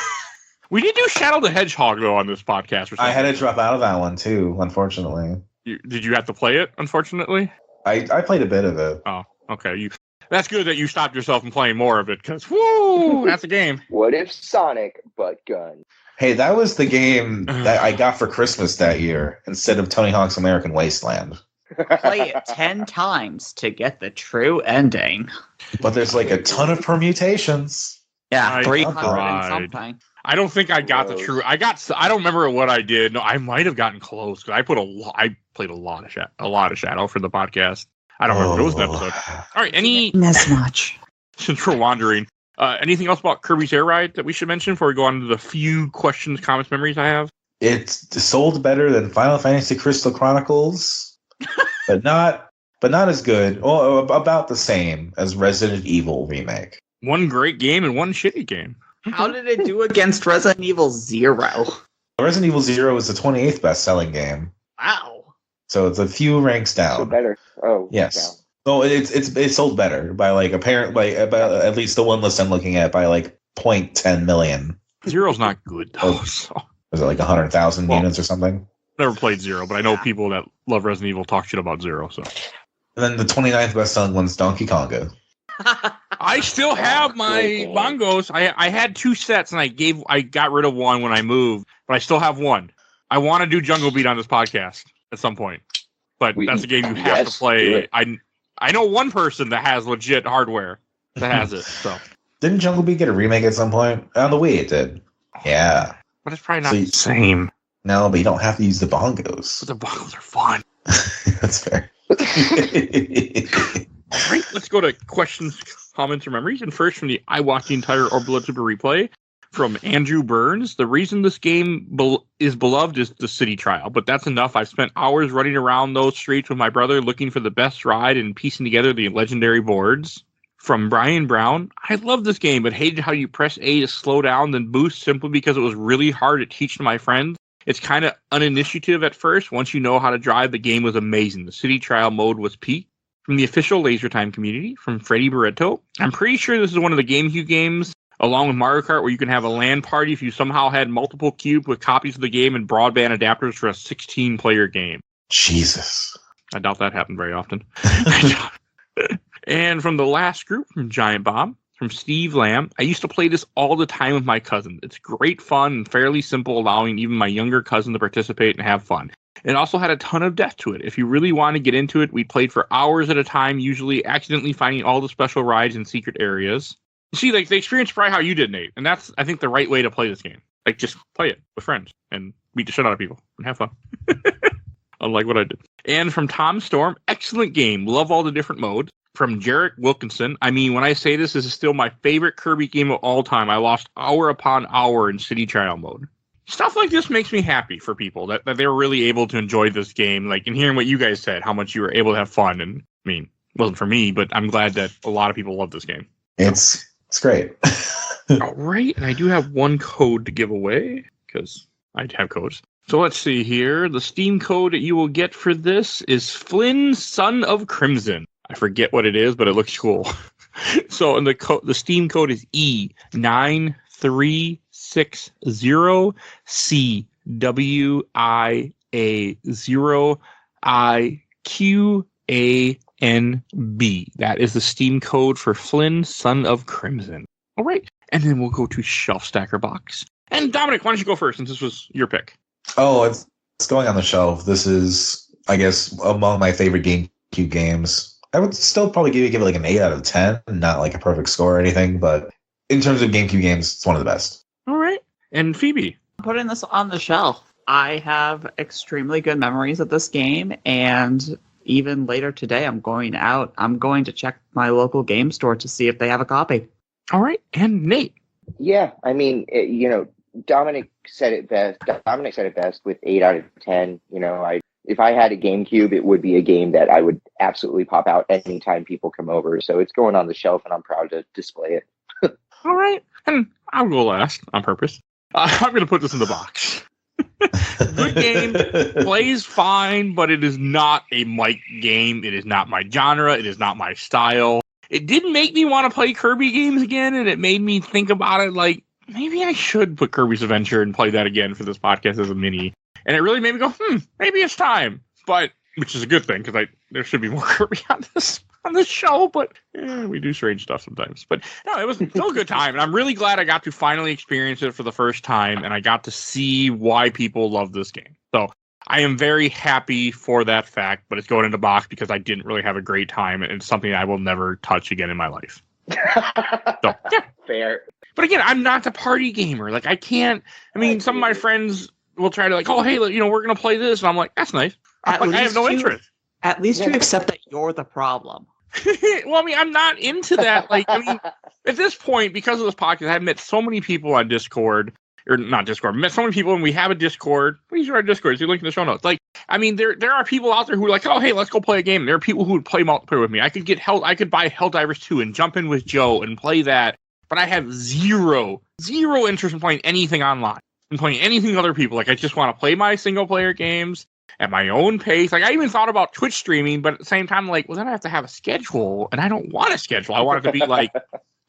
We did do Shadow the Hedgehog, though, on this podcast. I had to drop out of that one, too, unfortunately. Did you have to play it, unfortunately? I played a bit of it. Oh, okay. That's good that you stopped yourself from playing more of it, because, woo, that's a game. What if Sonic butt gun? Hey, that was the game that I got for Christmas that year instead of Tony Hawk's American Wasteland. Play it 10 times to get the true ending. But there's like a ton of permutations. Yeah, I 300 tried. and something. I don't think I got the true. I don't remember what I did. No, I might have gotten close because I played a lot of Shadow for the podcast. I don't remember. It was an episode. All right. As much. Since we're wandering, anything else about Kirby's Air Ride that we should mention before we go on to the few questions, comments, memories I have? It's sold better than Final Fantasy Crystal Chronicles, but not as good. Or about the same as Resident Evil Remake. One great game and one shitty game. How did it do against Resident Evil 0? Resident Evil 0 is the 28th best-selling game. Wow. So it's a few ranks down. So better. Oh, Yes. Oh, it's sold better by like apparently about at least the one list I'm looking at by like 0.10 million. Zero's not good though. Oh. So. Was it like 100,000 units or something? Never played Zero, but I know people that love Resident Evil talk shit about Zero. So And then the 29th best-selling one's Donkey Konga. I still have my bongos. I had 2 sets and I got rid of one when I moved, but I still have one. I want to do Jungle Beat on this podcast at some point, but that's a game you have to play. I know one person that has legit hardware that has it. So didn't Jungle Beat get a remake at some point? On the Wii, it did. Yeah, but it's probably not the same. No, but you don't have to use the bongos. But the bongos are fun. That's fair. All right, let's go to questions, comments, or memories. And first, from the I watched the entire Orbital Super replay from Andrew Burns. The reason this game is beloved is the city trial, but that's enough. I've spent hours running around those streets with my brother looking for the best ride and piecing together the legendary boards. From Brian Brown, I love this game, but hated how you press A to slow down, then boost simply because it was really hard to teach to my friends. It's kind of uninitiative at first. Once you know how to drive, the game was amazing. The city trial mode was peak. From the official Laser Time community, from Freddie Barreto, I'm pretty sure this is one of the GameCube games, along with Mario Kart, where you can have a LAN party if you somehow had multiple cubes with copies of the game and broadband adapters for a 16-player game. Jesus. I doubt that happened very often. And from the last group, from Giant Bomb, from Steve Lamb, I used to play this all the time with my cousin. It's great fun and fairly simple, allowing even my younger cousin to participate and have fun. It also had a ton of depth to it. If you really want to get into it, we played for hours at a time, usually accidentally finding all the special rides in secret areas. See, like, the experience is probably how you did, Nate. And that's, I think, the right way to play this game. Like, just play it with friends and beat the shit out of people and have fun. Unlike what I did. And from Tom Storm, excellent game. Love all the different modes. From Jarek Wilkinson, I mean, when I say this is still my favorite Kirby game of all time, I lost hour upon hour in city trial mode. Stuff like this makes me happy for people that they were really able to enjoy this game. Like, and hearing what you guys said, how much you were able to have fun. And I mean, it wasn't for me, but I'm glad that a lot of people love this game. It's great. All right. And I do have one code to give away because I have codes. So let's see here. The Steam code that you will get for this is Flynn, Son of Crimson. I forget what it is, but it looks cool. So and the Steam code is E9360CWIA0IQANB. That is the Steam code for Flynn, Son of Crimson. All right. And then we'll go to Shelf Stacker Box. And Dominic, why don't you go first since this was your pick? Oh, it's going on the shelf. This is, I guess, among my favorite GameCube games. I would still probably give it like an 8 out of 10, not like a perfect score or anything, but in terms of GameCube games, it's one of the best. All right. And Phoebe? Putting this on the shelf. I have extremely good memories of this game, and even later today, I'm going to check my local game store to see if they have a copy. All right. And Nate? Yeah, I mean, Dominic said it best. Dominic said it best with 8 out of 10. If I had a GameCube, it would be a game that I would absolutely pop out anytime people come over. So it's going on the shelf, and I'm proud to display it. All right. And I'll go last on purpose. I'm going to put this in the box. Good game. Plays fine, but it is not a Mike game. It is not my genre. It is not my style. It didn't make me want to play Kirby games again, and it made me think about it like, maybe I should put Kirby's Adventure and play that again for this podcast as a mini. And it really made me go, maybe it's time. But, which is a good thing, because there should be more Kirby on this show, but we do strange stuff sometimes. But no, it was still a good time. And I'm really glad I got to finally experience it for the first time, and I got to see why people love this game. So I am very happy for that fact, but it's going in the box because I didn't really have a great time, and it's something I will never touch again in my life. So, yeah. Fair. But again, I'm not the party gamer. Like, I can't, some of my friends will try to like, oh, hey, we're going to play this. And I'm like, that's nice. I have no interest. At least you accept that you're the problem. Well, I'm not into that. Like, at this point, because of this podcast, I've met so many people on Discord, or not Discord, met so many people, and we have a Discord. Please use our Discord. It's a link in the show notes. Like, there are people out there who are like, oh, hey, let's go play a game. There are people who would play multiplayer with me. I could buy Helldivers 2 and jump in with Joe and play that. But I have zero interest in playing anything online and playing anything with other people. Like, I just want to play my single player games at my own pace. Like, I even thought about Twitch streaming, but at the same time, like, well, then I have to have a schedule, and I don't want a schedule. I want it to be like,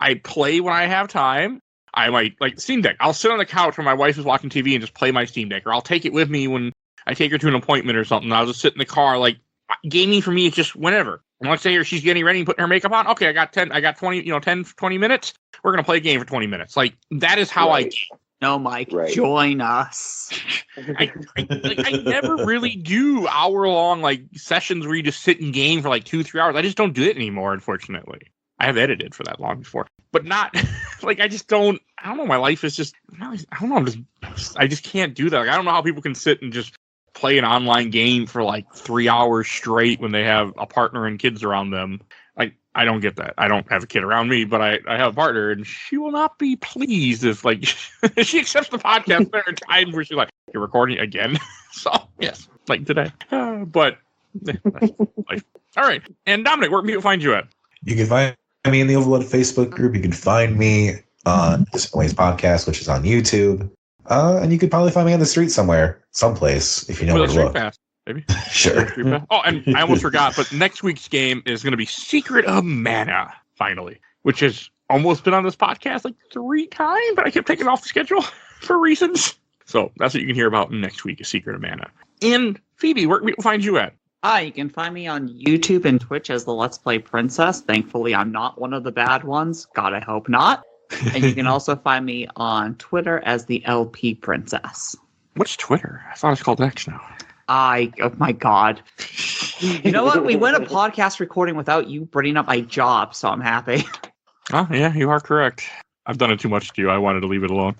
I play when I have time. I might, like, Steam Deck. I'll sit on the couch when my wife is watching TV and just play my Steam Deck, or I'll take it with me when I take her to an appointment or something. I'll just sit in the car. Like, gaming for me is just whenever. And let's say she's getting ready and putting her makeup on. Okay, I got 20 minutes. We're going to play a game for 20 minutes. Like, that is how I game. No, Mike, join us. I never really do hour-long like sessions where you just sit and game for like 2-3 hours. I just don't do it anymore, unfortunately. I have edited for that long before, but not like I don't know. My life is just, I don't know. I just can't do that. Like, I don't know how people can sit and just play an online game for like 3 hours straight when they have a partner and kids around them. Like, I don't get that. I don't have a kid around me, but I have a partner, and she will not be pleased if like she accepts the podcast. There are times where she's like, "You're recording again." So yes, like today. But that's life. All right. And Dominic, where can people find you at? You can find me in the Overload Facebook group. You can find me on This Ways Podcast, which is on YouTube. And you could probably find me on the street someplace, if you know where to look. Pass, maybe. Sure. Oh, and I almost forgot, but next week's game is going to be Secret of Mana, finally, which has almost been on this podcast like 3 times, but I kept taking it off the schedule for reasons. So that's what you can hear about next week is Secret of Mana. And Phoebe, where can people find you at? You can find me on YouTube and Twitch as the Let's Play Princess. Thankfully, I'm not one of the bad ones. God, I hope not. And you can also find me on Twitter as the LP Princess. What's Twitter? I thought it's called X now. Oh my God. You know what? We went a podcast recording without you bringing up my job, so I'm happy. Oh, yeah, you are correct. I've done it too much to you. I wanted to leave it alone.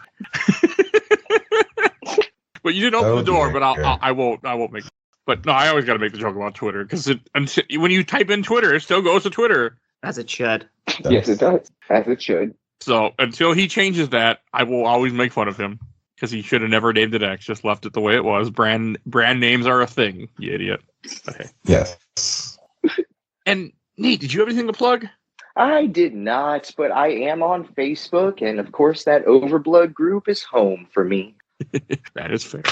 But you didn't open the door, but I won't make it. But no, I always got to make the joke about Twitter because when you type in Twitter, it still goes to Twitter. As it should. Yes, it does. As it should. So until he changes that, I will always make fun of him because he should have never named it X, just left it the way it was. Brand names are a thing, you idiot. Okay. Yes. And Nate, did you have anything to plug? I did not, but I am on Facebook, and of course that Overblood group is home for me. That is fair.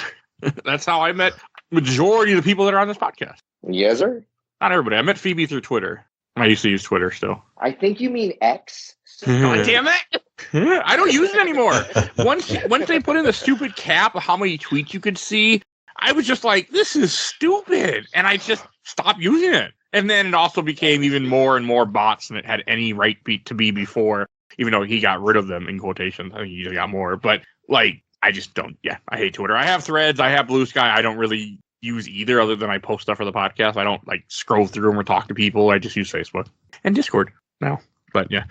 That's how I met majority of the people that are on this podcast. Yes, sir. Not everybody. I met Phoebe through Twitter. I used to use Twitter still. I think you mean X. God damn it! I don't use it anymore. Once they put in the stupid cap of how many tweets you could see, I was just like, this is stupid. And I just stopped using it. And then it also became even more and more bots than it had any right to be before, even though he got rid of them in quotations. I think he just got more. But like, I just don't. Yeah, I hate Twitter. I have Threads. I have Blue Sky. I don't really use either other than I post stuff for the podcast. I don't like scroll through them or talk to people. I just use Facebook and Discord now. But yeah,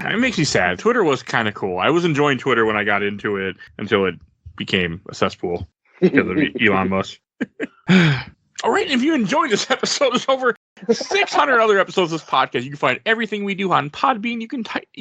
it makes me sad. Twitter was kind of cool. I was enjoying Twitter when I got into it until it became a cesspool because of Elon Musk. All right, if you enjoyed this episode, there's over 600 other episodes of this podcast. You can find everything we do on Podbean. You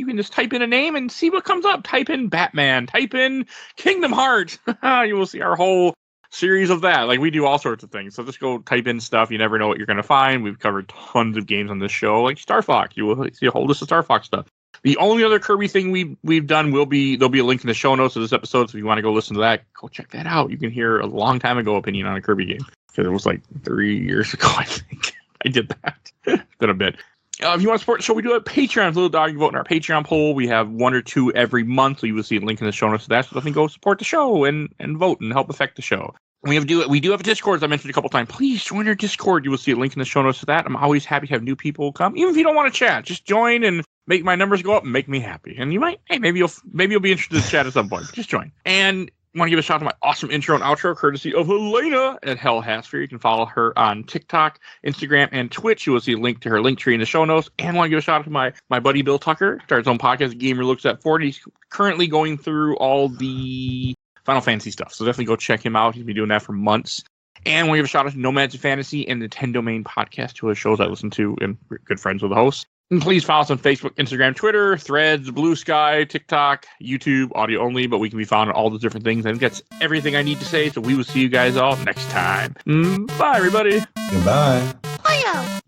can just type in a name and see what comes up. Type in Batman. Type in Kingdom Hearts. You will see our whole series of that. Like, we do all sorts of things. So just go type in stuff. You never know what you're going to find. We've covered tons of games on this show, like Star Fox. You will see a whole list of Star Fox stuff. The only other Kirby thing we've done there'll be a link in the show notes of this episode. So if you want to go listen to that, go check that out. You can hear a long time ago opinion on a Kirby game because it was like 3 years ago, I think. I did that. It's been a bit. If you want to support the show, we do have Patreon. Little Dog, you vote in our Patreon poll. We have 1 or 2 every month. So you will see a link in the show notes to that. So definitely go support the show and vote and help affect the show. We do have a Discord, as I mentioned a couple times. Please join our Discord. You will see a link in the show notes to that. I'm always happy to have new people come. Even if you don't want to chat, just join and make my numbers go up and make me happy. And you might, maybe you'll be interested to chat at some point. Just join. And I want to give a shout out to my awesome intro and outro, courtesy of Helena at Hell Hasphere. You can follow her on TikTok, Instagram, and Twitch. You will see a link to her link tree in the show notes. And I want to give a shout out to my buddy Bill Tucker. Started his own podcast, Gamer Looks at 40. He's currently going through all the Final Fantasy stuff. So definitely go check him out. He's been doing that for months. And we have a shout out to Nomads of Fantasy and the 10 Domain podcast, 2 of the shows I listen to and we're good friends with the hosts. And please follow us on Facebook, Instagram, Twitter, Threads, Blue Sky, TikTok, YouTube, audio only, but we can be found on all those different things. I think that's everything I need to say. So we will see you guys all next time. Bye, everybody. Goodbye. Hiya!